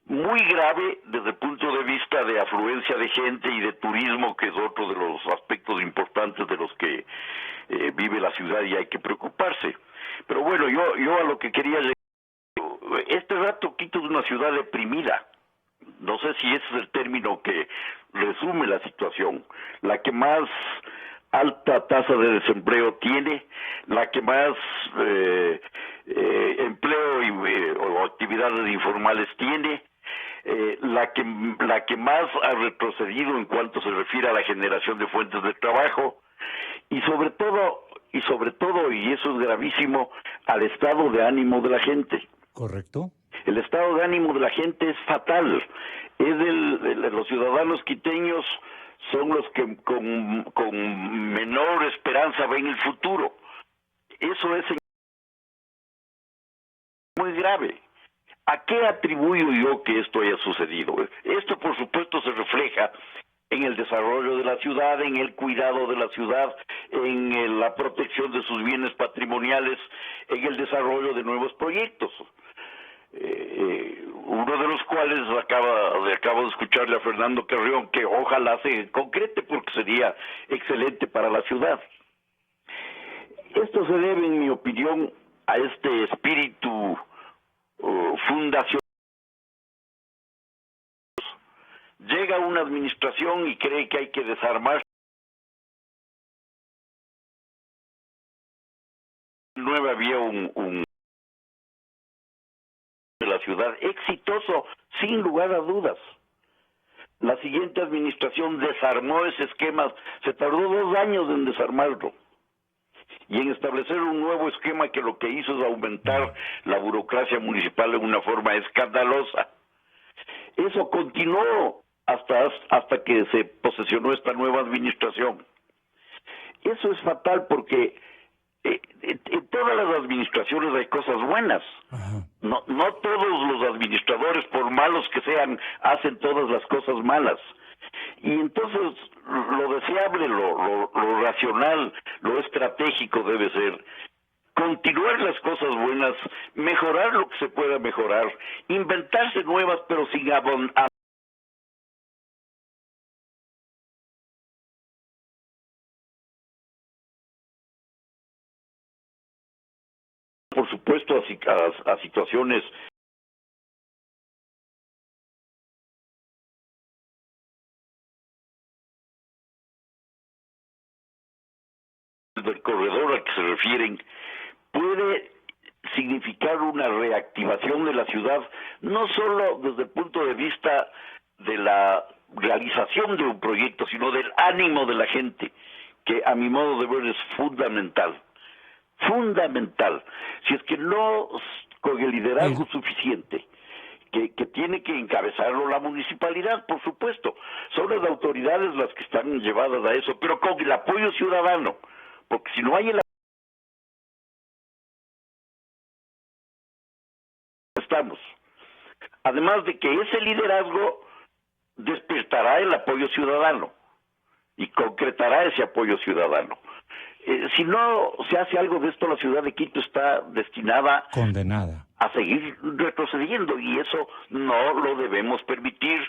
muy grave desde el punto de vista de afluencia de gente y de turismo, que es otro de los aspectos importantes de los que vive la ciudad y hay que preocuparse. Pero bueno, yo a lo que quería llegar, este rato Quito es una ciudad deprimida, no sé si ese es el término que resume la situación, la que más alta tasa de desempleo tiene, la que más empleo o actividades informales tiene, la que más ha retrocedido en cuanto se refiere a la generación de fuentes de trabajo y sobre todo, y eso es gravísimo, al estado de ánimo de la gente. Correcto. El estado de ánimo de la gente es fatal. Los ciudadanos quiteños son los que con menor esperanza ven el futuro. Eso es muy grave. ¿A qué atribuyo yo que esto haya sucedido? Esto, por supuesto, se refleja en el desarrollo de la ciudad, en el cuidado de la ciudad, en la protección de sus bienes patrimoniales, en el desarrollo de nuevos proyectos. Uno de los cuales acabo de escucharle a Fernando Carrión, que ojalá se concrete porque sería excelente para la ciudad. Esto se debe, en mi opinión, a este espíritu fundacional. Llega una administración y cree que hay que desarmar. Nueve había un de la ciudad exitoso, sin lugar a dudas. La siguiente administración desarmó ese esquema, se tardó 2 años en desarmarlo y en establecer un nuevo esquema que lo que hizo es aumentar la burocracia municipal de una forma escandalosa. Eso continuó hasta que se posesionó esta nueva administración. Eso es fatal porque en todas las administraciones hay cosas buenas. No todos los administradores, por malos que sean, hacen todas las cosas malas. Y entonces lo deseable, lo racional, lo estratégico debe ser continuar las cosas buenas, mejorar lo que se pueda mejorar, inventarse nuevas, pero sin por supuesto a situaciones del corredor al que se refieren, puede significar una reactivación de la ciudad, no solo desde el punto de vista de la realización de un proyecto, sino del ánimo de la gente, que a mi modo de ver es fundamental. Fundamental. Si es que no con el liderazgo suficiente, que tiene que encabezarlo la municipalidad, por supuesto. Son las autoridades las que están llevadas a eso, pero con el apoyo ciudadano. Porque si no hay el estamos. Además de que ese liderazgo despertará el apoyo ciudadano y concretará ese apoyo ciudadano. Si no se hace algo de esto, la ciudad de Quito está condenada a seguir retrocediendo y eso no lo debemos permitir.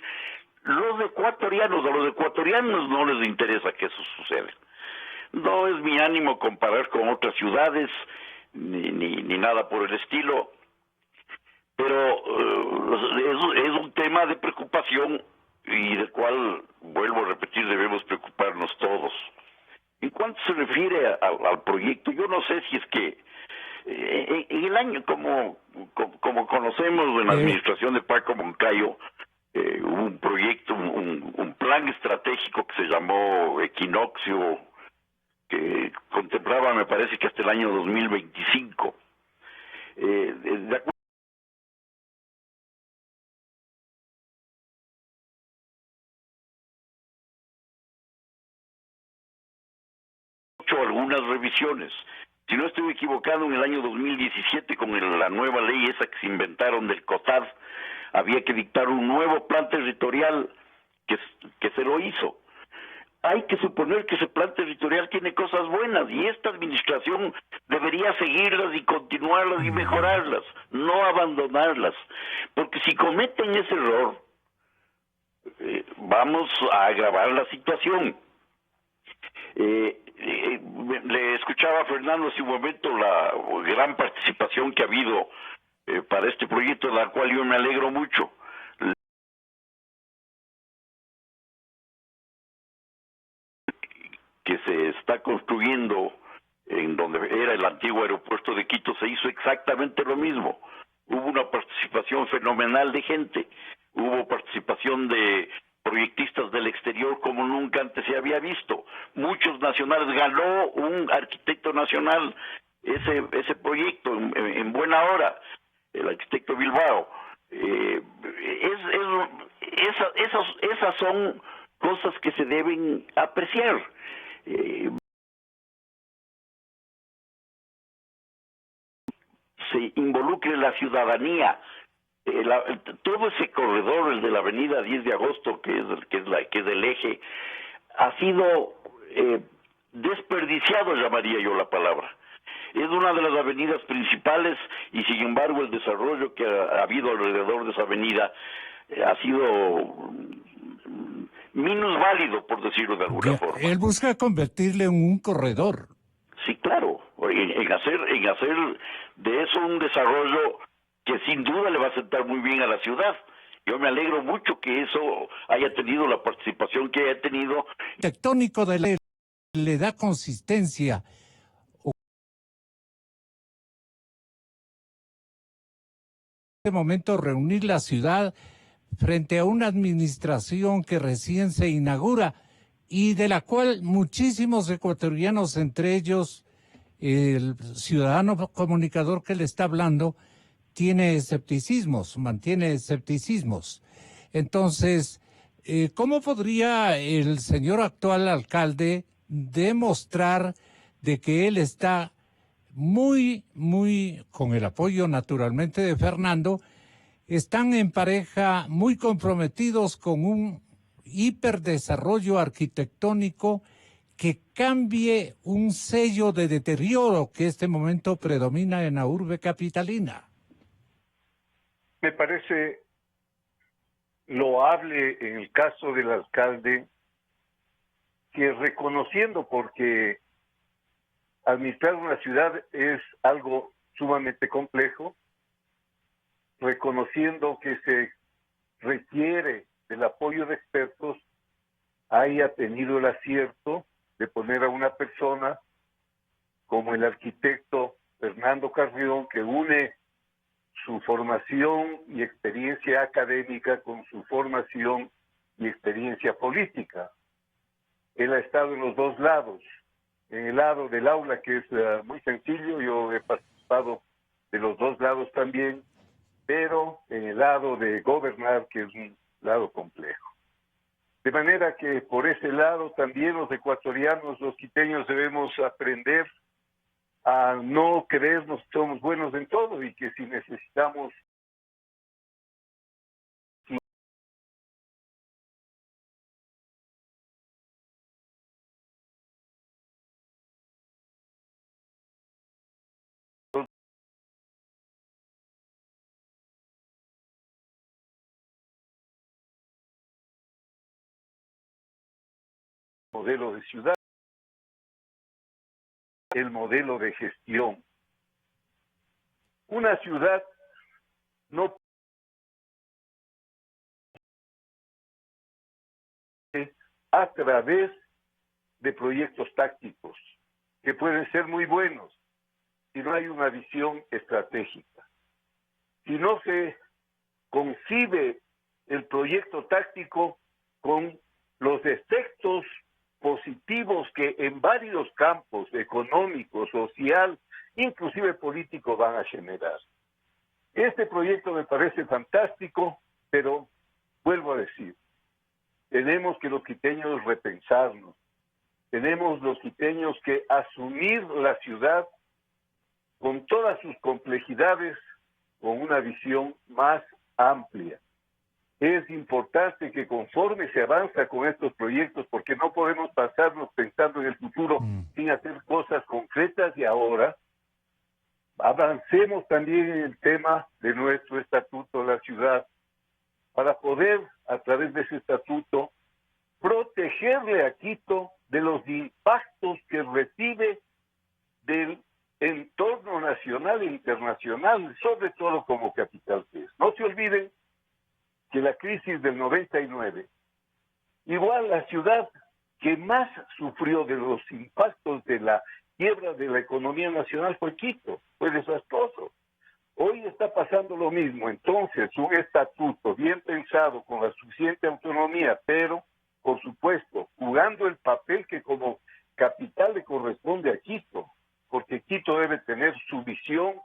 A los ecuatorianos no les interesa que eso suceda. No es mi ánimo comparar con otras ciudades ni nada por el estilo, pero es un tema de preocupación y del cual, vuelvo a repetir, debemos preocuparnos todos. En cuanto se refiere al proyecto, yo no sé si es que en el año, como conocemos en la administración de Paco Moncayo, hubo un proyecto, un plan estratégico que se llamó Equinoccio, que contemplaba, me parece que hasta el año 2025. De acuerdo algunas revisiones. Si no estoy equivocado, en el año 2017, con la nueva ley esa que se inventaron del COTAD, había que dictar un nuevo plan territorial que se lo hizo. Hay que suponer que ese plan territorial tiene cosas buenas y esta administración debería seguirlas y continuarlas y mejorarlas, no abandonarlas. Porque si cometen ese error, vamos a agravar la situación. Le escuchaba a Fernando hace un momento la gran participación que ha habido para este proyecto, de la cual yo me alegro mucho. construyendo en donde era el antiguo aeropuerto de Quito, se hizo exactamente lo mismo. Hubo una participación fenomenal de gente, hubo participación de proyectistas del exterior como nunca antes se había visto. Muchos nacionales, ganó un arquitecto nacional ese proyecto en buena hora, el arquitecto Bilbao. Esas son cosas que se deben apreciar. Se involucre la ciudadanía. Todo ese corredor, el de la avenida 10 de agosto, que es el eje, ha sido desperdiciado, llamaría yo la palabra. Es una de las avenidas principales y sin embargo el desarrollo que ha habido alrededor de esa avenida ha sido minusválido, por decirlo de alguna forma. Él busca convertirle en un corredor. Sí, claro, en hacer de eso un desarrollo que sin duda le va a sentar muy bien a la ciudad. Yo me alegro mucho que eso haya tenido la participación que haya tenido. Tectónico de ley le da consistencia. En este momento reunir la ciudad frente a una administración que recién se inaugura y de la cual muchísimos ecuatorianos, entre ellos el ciudadano comunicador que le está hablando, mantiene escepticismos. Entonces, ¿cómo podría el señor actual alcalde demostrar de que él está muy, con el apoyo naturalmente de Fernando, están en pareja muy comprometidos con un hiperdesarrollo arquitectónico que cambie un sello de deterioro que este momento predomina en la urbe capitalina? Me parece loable en el caso del alcalde que reconociendo, porque administrar una ciudad es algo sumamente complejo, reconociendo que se requiere del apoyo de expertos, haya tenido el acierto de poner a una persona como el arquitecto Fernando Carrión, que une su formación y experiencia académica con su formación y experiencia política. Él ha estado en los dos lados. En el lado del aula, que es muy sencillo, yo he participado de los dos lados también, pero en el lado de gobernar, que es un lado complejo. De manera que por ese lado también los ecuatorianos, los quiteños, debemos aprender a no creernos que somos buenos en todo y que si necesitamos modelo de ciudad, el modelo de gestión. Una ciudad no puede a través de proyectos tácticos, que pueden ser muy buenos, si no hay una visión estratégica. Si no se concibe el proyecto táctico con los efectos positivos que en varios campos, económico, social, inclusive político, van a generar. Este proyecto me parece fantástico, pero vuelvo a decir, tenemos que los quiteños repensarnos, tenemos los quiteños que asumir la ciudad con todas sus complejidades, con una visión más amplia. Es importante que conforme se avanza con estos proyectos, porque no podemos pasarnos pensando en el futuro sin hacer cosas concretas y ahora, avancemos también en el tema de nuestro estatuto de la ciudad, para poder, a través de ese estatuto, protegerle a Quito de los impactos que recibe del entorno nacional e internacional, sobre todo como capital que es. No se olviden que la crisis del 99, igual la ciudad que más sufrió de los impactos de la quiebra de la economía nacional fue Quito, fue desastroso. Hoy está pasando lo mismo, entonces un estatuto bien pensado, con la suficiente autonomía, pero, por supuesto, jugando el papel que como capital le corresponde a Quito, porque Quito debe tener su visión.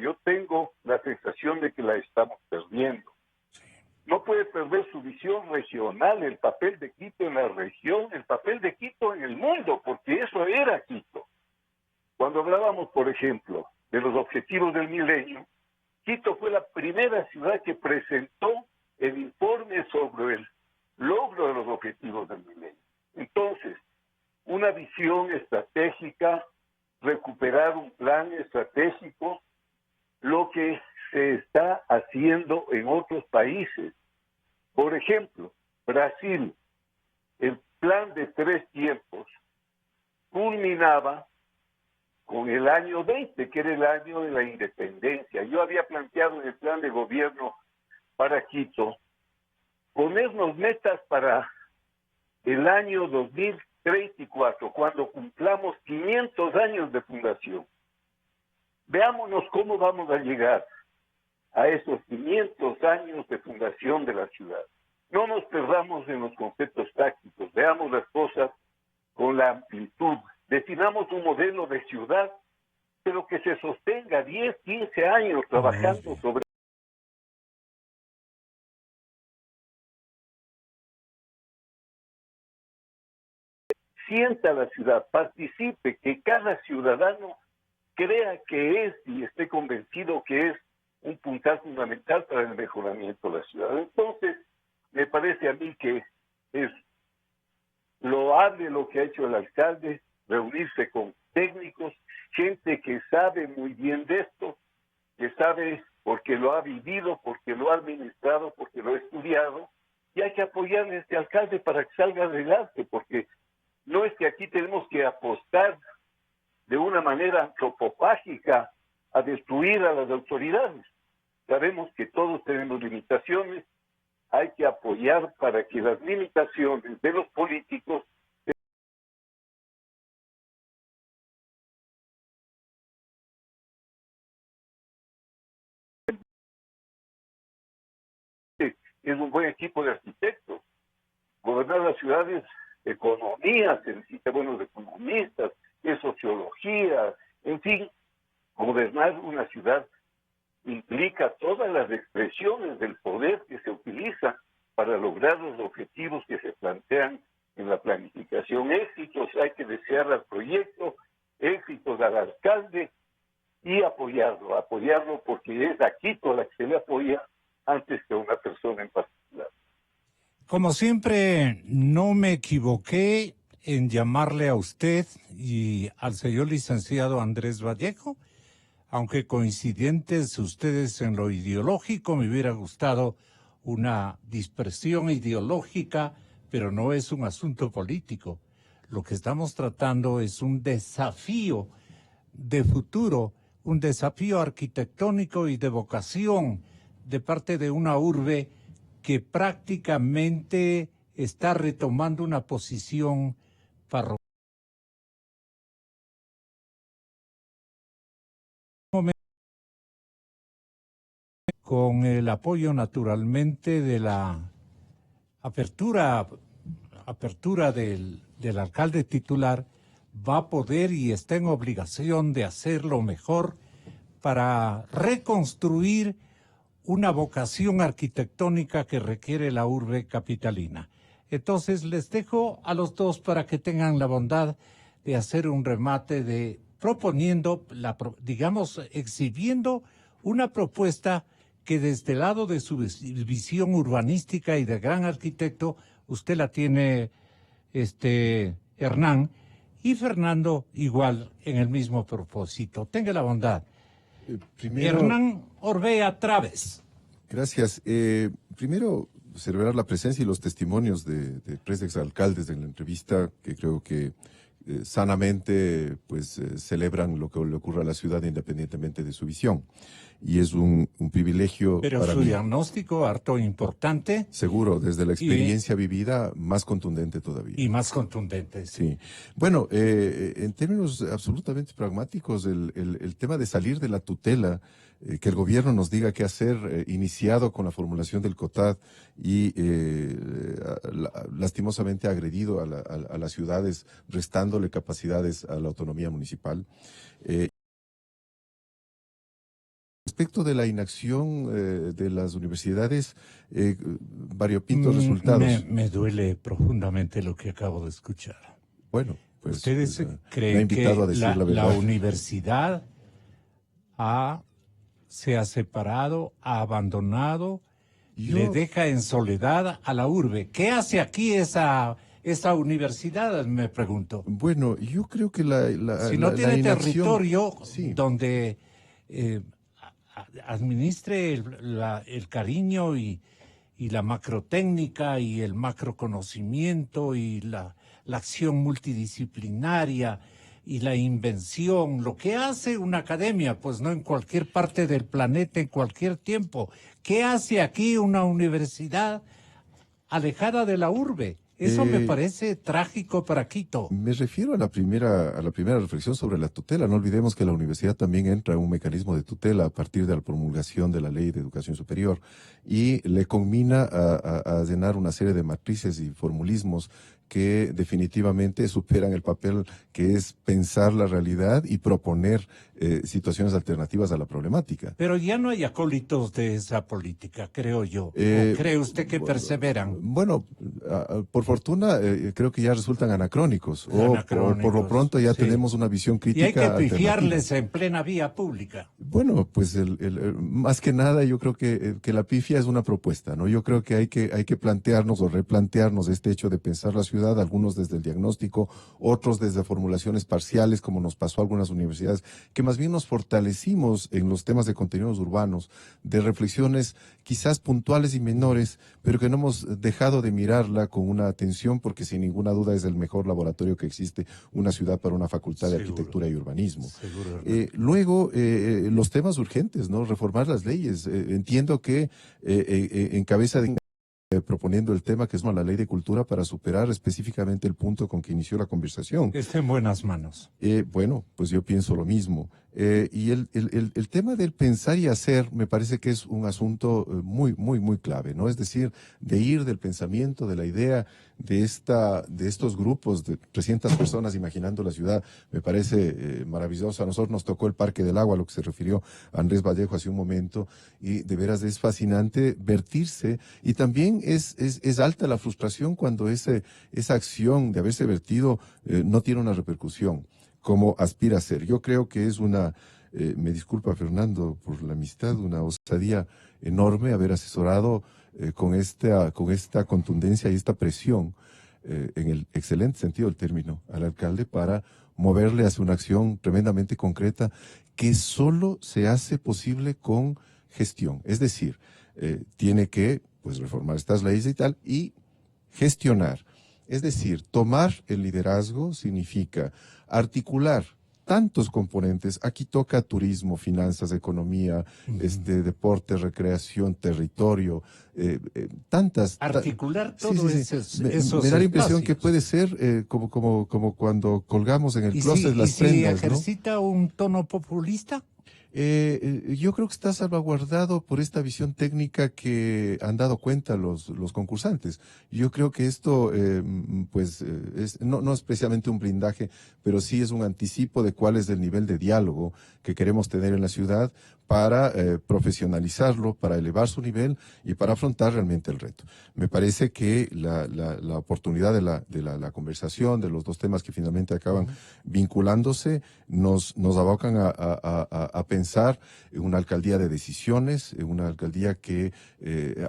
Yo tengo la sensación de que la estamos perdiendo. No puede perder su visión regional, el papel de Quito en la región, el papel de Quito en el mundo, porque eso era Quito. Cuando hablábamos, por ejemplo, de los objetivos del milenio, Quito fue la primera ciudad que presentó el informe sobre el logro de los objetivos del milenio. Entonces, una visión estratégica, recuperar un plan estratégico, lo que se está haciendo en otros países. Por ejemplo, Brasil, el plan de 3 tiempos, culminaba con el año 20, que era el año de la independencia. Yo había planteado en el plan de gobierno para Quito ponernos metas para el año 2034, cuando cumplamos 500 años de fundación. Veámonos cómo vamos a llegar a esos 500 años de fundación de la ciudad. No nos perdamos en los conceptos tácticos, veamos las cosas con la amplitud. Definamos un modelo de ciudad, pero que se sostenga 10, 15 años trabajando sobre. Sienta la ciudad, participe, que cada ciudadano crea que es y esté convencido que es un puntal fundamental para el mejoramiento de la ciudad. Entonces, me parece a mí que es loable lo que ha hecho el alcalde, reunirse con técnicos, gente que sabe muy bien de esto, que sabe porque lo ha vivido, porque lo ha administrado, porque lo ha estudiado, y hay que apoyar a este alcalde para que salga adelante, porque no es que aquí tenemos que apostar de una manera antropofágica a destruir a las autoridades. Sabemos que todos tenemos limitaciones, hay que apoyar para que las limitaciones de los políticos es un buen equipo de arquitectos. Gobernar las ciudades, economía, se necesita buenos economistas, es sociología, en fin, gobernar una ciudad implica todas las expresiones del poder que se utiliza para lograr los objetivos que se plantean en la planificación. Éxitos hay que desear al proyecto, éxitos al alcalde y apoyarlo porque es a Quito la que se le apoya antes que a una persona en particular. Como siempre, no me equivoqué en llamarle a usted y al señor licenciado Andrés Vallejo, aunque coincidentes ustedes en lo ideológico, me hubiera gustado una dispersión ideológica, pero no es un asunto político. Lo que estamos tratando es un desafío de futuro, un desafío arquitectónico y de vocación de parte de una urbe que prácticamente está retomando una posición parroquial. Con el apoyo naturalmente de la apertura del alcalde titular, va a poder y está en obligación de hacerlo mejor para reconstruir una vocación arquitectónica que requiere la urbe capitalina. Entonces les dejo a los dos para que tengan la bondad de hacer un remate proponiendo, digamos, exhibiendo una propuesta que desde el lado de su visión urbanística y de gran arquitecto, usted la tiene, Hernán, y Fernando igual en el mismo propósito. Tenga la bondad. Primero, Hernán Orbea Traves. Gracias. Primero, celebrar la presencia y los testimonios de 3 exalcaldes en la entrevista, que creo que sanamente celebran lo que le ocurre a la ciudad independientemente de su visión. y es un privilegio Pero para su mí. diagnóstico harto importante Seguro, desde la experiencia vivida, más contundente todavía. y más contundente. Sí. Bueno, en términos absolutamente pragmáticos, el tema de salir de la tutela, que el gobierno nos diga qué hacer, iniciado con la formulación del COTAD y lastimosamente agredido a las ciudades, restándole capacidades a la autonomía municipal. Respecto de la inacción de las universidades, variopintos resultados. Me duele profundamente lo que acabo de escuchar. Bueno, pues ¿Ustedes me ha creen que invitado a decir la la verdad. universidad se ha separado, ha abandonado, le deja en soledad a la urbe? ¿Qué hace aquí esa universidad, me pregunto? Bueno, yo creo que Si no tiene inacción, territorio sí. donde administre el cariño y la macrotécnica y el macroconocimiento y la acción multidisciplinaria y la invención, lo que hace una academia, pues no en cualquier parte del planeta, en cualquier tiempo. ¿Qué hace aquí una universidad alejada de la urbe? Eso me parece trágico para Quito. Me refiero a la primera reflexión sobre la tutela. No olvidemos que la universidad también entra en un mecanismo de tutela a partir de la promulgación de la Ley de Educación Superior y le conmina a llenar una serie de matrices y formulismos que definitivamente superan el papel que es pensar la realidad y proponer situaciones alternativas a la problemática. Pero ya no hay acólitos de esa política, creo yo. ¿O cree usted que perseveran? Bueno, por fortuna creo que ya resultan anacrónicos. O por lo pronto ya tenemos una visión crítica. Y hay que pifiarles en plena vía pública. Bueno, pues más que nada yo creo que la pifia es una propuesta, ¿no? Yo creo que hay que plantearnos o replantearnos este hecho de pensar la ciudad, algunos desde el diagnóstico, otros desde formulaciones parciales, como nos pasó a algunas universidades, que más bien nos fortalecimos en los temas de contenidos urbanos, de reflexiones quizás puntuales y menores, pero que no hemos dejado de mirarla con una atención, porque sin ninguna duda es el mejor laboratorio que existe una ciudad para una facultad de arquitectura y urbanismo. Luego, los temas urgentes, ¿no? Reformar las leyes. Entiendo que en cabeza de proponiendo el tema que es la ley de cultura para superar específicamente el punto con que inició la conversación. Está en buenas manos. Bueno, pues yo pienso lo mismo. Y el tema del pensar y hacer me parece que es un asunto muy, muy, muy clave, ¿no? Es decir, de ir del pensamiento, de la idea de estos grupos de 300 personas imaginando la ciudad, me parece maravilloso. A nosotros nos tocó el Parque del Agua, a lo que se refirió Andrés Vallejo hace un momento, y de veras es fascinante vertirse, y también es alta la frustración cuando esa acción de haberse vertido no tiene una repercusión como aspira a ser. Yo creo que es me disculpa Fernando por la amistad, una osadía enorme haber asesorado con esta contundencia y esta presión, en el excelente sentido del término, al alcalde para moverle hacia una acción tremendamente concreta que solo se hace posible con gestión. Es decir, tiene que reformar estas leyes y tal, y gestionar. Es decir, tomar el liderazgo significa articular tantos componentes. Aquí toca turismo, finanzas, economía, deporte, recreación, territorio, tantas. Articular todo esos me da la impresión espacios. que puede ser como cuando colgamos en el closet las si prendas, ¿no? ejercita un tono populista? Yo creo que está salvaguardado por esta visión técnica que han dado cuenta los concursantes. Yo creo que esto, no es precisamente un blindaje, pero sí es un anticipo de cuál es el nivel de diálogo que queremos tener en la ciudad para profesionalizarlo, para elevar su nivel y para afrontar realmente el reto. Me parece que la oportunidad de la conversación, de los dos temas que finalmente acaban vinculándose, nos abocan a pensar en una alcaldía de decisiones, en una alcaldía que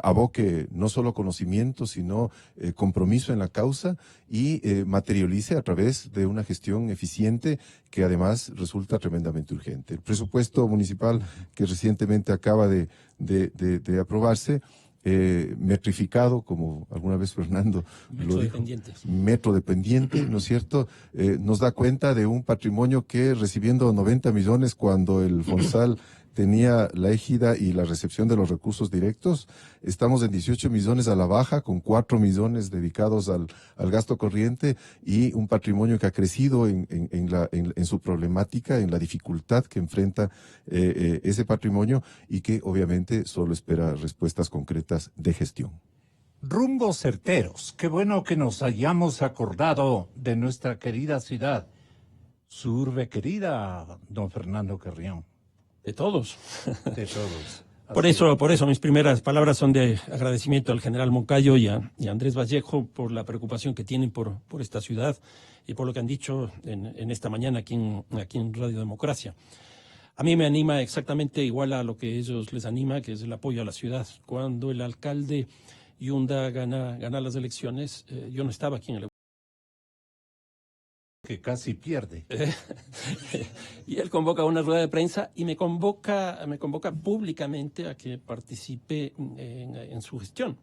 aboque no solo conocimiento, sino compromiso en la causa y materialice a través de una gestión eficiente que además resulta tremendamente urgente. El presupuesto municipal que recientemente acaba de aprobarse, metrificado, como alguna vez Fernando lo dijo, metro dependiente, ¿no es cierto? Nos da cuenta de un patrimonio que recibiendo 90 millones cuando el Fonsal tenía la égida y la recepción de los recursos directos. Estamos en 18 millones a la baja, con 4 millones dedicados al gasto corriente y un patrimonio que ha crecido en su problemática, en la dificultad que enfrenta ese patrimonio y que obviamente solo espera respuestas concretas de gestión. Rumbos certeros. Qué bueno que nos hayamos acordado de nuestra querida ciudad. Su urbe querida, don Fernando Carrión. De todos. De todos. Por eso mis primeras palabras son de agradecimiento al general Moncayo y a Andrés Vallejo por la preocupación que tienen por esta ciudad y por lo que han dicho en esta mañana aquí en Radio Democracia. A mí me anima exactamente igual a lo que a ellos les anima, que es el apoyo a la ciudad. Cuando el alcalde Yunda gana las elecciones, yo no estaba aquí en el que casi pierde. Y él convoca una rueda de prensa y me convoca públicamente a que participe en su gestión.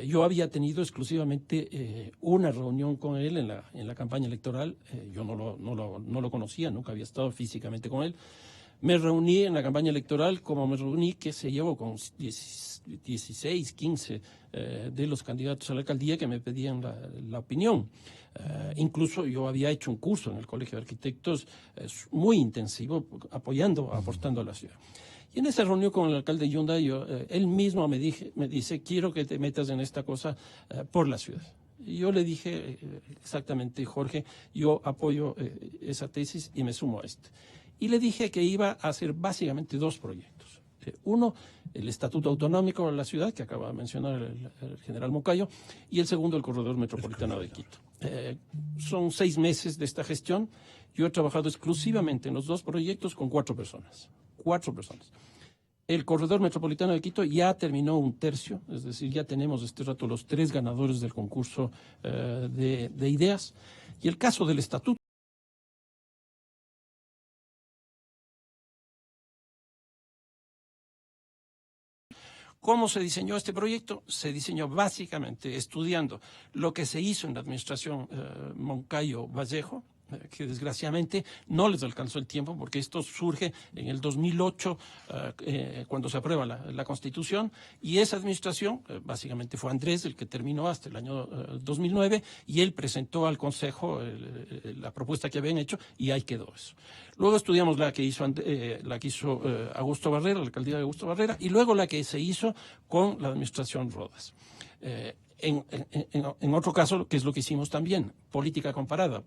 Yo había tenido exclusivamente una reunión con él en la campaña electoral. Yo no lo conocía, nunca había estado físicamente con él. Me reuní en la campaña electoral como me reuní, qué sé yo, con 16, 15 de los candidatos a la alcaldía que me pedían la opinión. Incluso yo había hecho un curso en el Colegio de Arquitectos muy intensivo, aportando a la ciudad. Y en esa reunión con el alcalde Yunda, él mismo me dice, quiero que te metas en esta cosa por la ciudad. Y yo le dije exactamente, Jorge, yo apoyo esa tesis y me sumo a este. Y le dije que iba a hacer básicamente dos proyectos. Uno, el Estatuto Autonómico de la ciudad, que acaba de mencionar el general Moncayo, y el segundo, el Corredor Metropolitano de Quito. Son 6 meses de esta gestión. Yo he trabajado exclusivamente en los dos proyectos con 4 personas. 4 personas. El Corredor Metropolitano de Quito ya terminó un tercio, es decir, ya tenemos este rato los 3 ganadores del concurso de ideas. Y el caso del Estatuto. ¿Cómo se diseñó este proyecto? Se diseñó básicamente estudiando lo que se hizo en la administración Moncayo-Vallejo, que desgraciadamente no les alcanzó el tiempo porque esto surge en el 2008 cuando se aprueba la Constitución, y esa administración básicamente fue Andrés el que terminó hasta el año 2009 y él presentó al Consejo la propuesta que habían hecho y ahí quedó eso. Luego estudiamos la que hizo Augusto Barrera, la alcaldía de Augusto Barrera, y luego la que se hizo con la administración Rodas. En otro caso, que es lo que hicimos también, política comparada.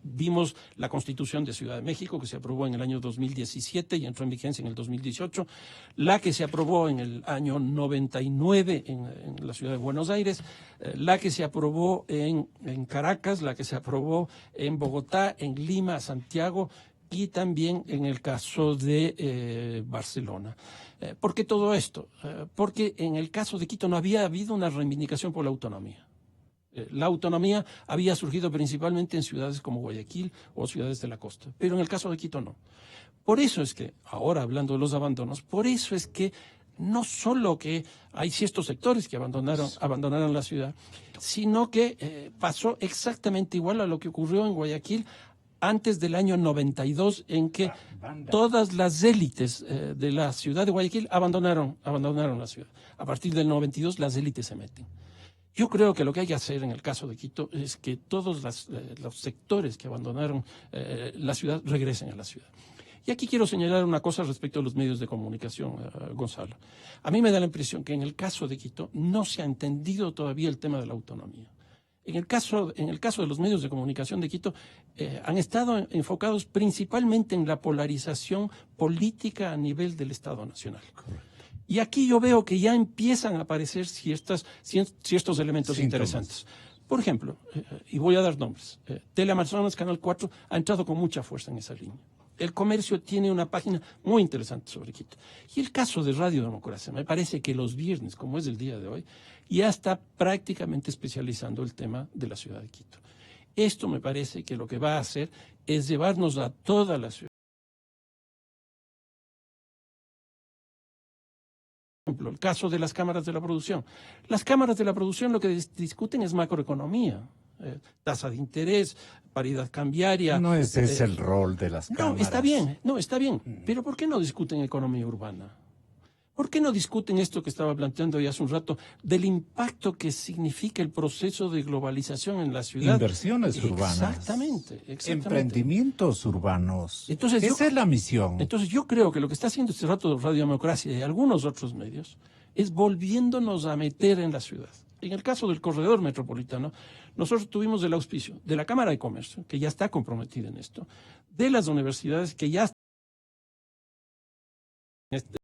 Vimos la Constitución de Ciudad de México, que se aprobó en el año 2017 y entró en vigencia en el 2018, la que se aprobó en el año 99 en la ciudad de Buenos Aires, la que se aprobó en Caracas, la que se aprobó en Bogotá, en Lima, Santiago, y también en el caso de Barcelona. ¿Por qué todo esto? Porque en el caso de Quito no había habido una reivindicación por la autonomía. La autonomía había surgido principalmente en ciudades como Guayaquil o ciudades de la costa, pero en el caso de Quito no. Por eso es que, ahora hablando de los abandonos, por eso es que no solo que hay ciertos sectores que abandonaron la ciudad, sino que pasó exactamente igual a lo que ocurrió en Guayaquil antes del año 92, en que todas las élites de la ciudad de Guayaquil abandonaron la ciudad. A partir del 92 las élites se meten. Yo creo que lo que hay que hacer en el caso de Quito es que todos los sectores que abandonaron la ciudad regresen a la ciudad. Y aquí quiero señalar una cosa respecto a los medios de comunicación, Gonzalo. A mí me da la impresión que en el caso de Quito no se ha entendido todavía el tema de la autonomía. En el caso de los medios de comunicación de Quito, han estado enfocados principalmente en la polarización política a nivel del Estado Nacional. Correcto. Y aquí yo veo que ya empiezan a aparecer ciertos elementos interesantes. Por ejemplo, y voy a dar nombres, Teleamazonas Canal 4 ha entrado con mucha fuerza en esa línea. El Comercio tiene una página muy interesante sobre Quito. Y el caso de Radio Democracia, me parece que los viernes, como es el día de hoy, ya está prácticamente especializando el tema de la ciudad de Quito. Esto me parece que lo que va a hacer es llevarnos a toda la ciudad. Por ejemplo, el caso de las cámaras de la producción. Las cámaras de la producción lo que discuten es macroeconomía. tasa de interés, paridad cambiaria. No ese es el rol de las cámaras. No, está bien. Pero ¿por qué no discuten economía urbana? ¿Por qué no discuten esto que estaba planteando ya hace un rato, del impacto que significa el proceso de globalización en la ciudad? Inversiones urbanas. Exactamente. Emprendimientos urbanos. Entonces, esa es la misión. Entonces yo creo que lo que está haciendo este rato de Radio Democracia y algunos otros medios es volviéndonos a meter en la ciudad. En el caso del corredor metropolitano, nosotros tuvimos el auspicio de la Cámara de Comercio, que ya está comprometida en esto, de las universidades que ya están,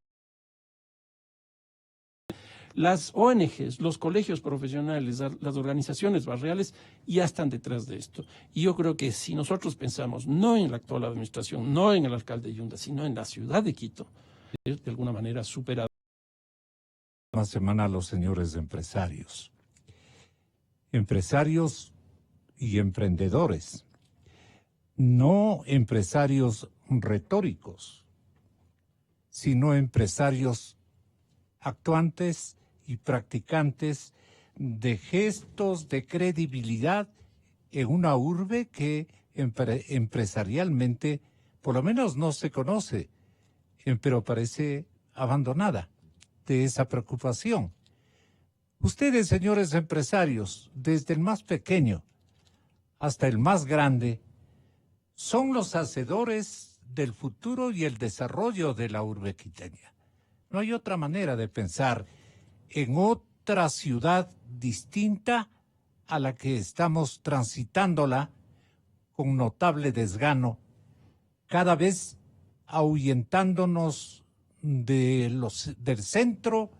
las ONGs, los colegios profesionales, las organizaciones barriales ya están detrás de esto. Y yo creo que si nosotros pensamos no en la actual administración, no en el alcalde Yunda, sino en la ciudad de Quito, de alguna manera superado. Una semana a los señores empresarios. Empresarios y emprendedores. No empresarios retóricos, sino empresarios actuantes y practicantes de gestos de credibilidad en una urbe que empresarialmente por lo menos no se conoce, pero parece abandonada de esa preocupación. Ustedes, señores empresarios, desde el más pequeño hasta el más grande, son los hacedores del futuro y el desarrollo de la urbe quiteña. No hay otra manera de pensar en otra ciudad distinta a la que estamos transitándola con notable desgano, cada vez ahuyentándonos del centro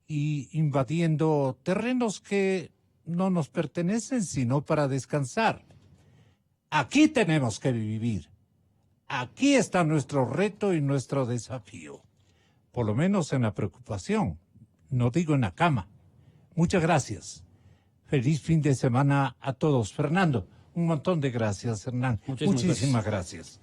y invadiendo terrenos que no nos pertenecen sino para descansar. Aquí tenemos que vivir. Aquí está nuestro reto y nuestro desafío. Por lo menos en la preocupación, no digo en la cama. Muchas gracias. Feliz fin de semana a todos. Fernando, un montón de gracias, Hernán. Muchísimas gracias.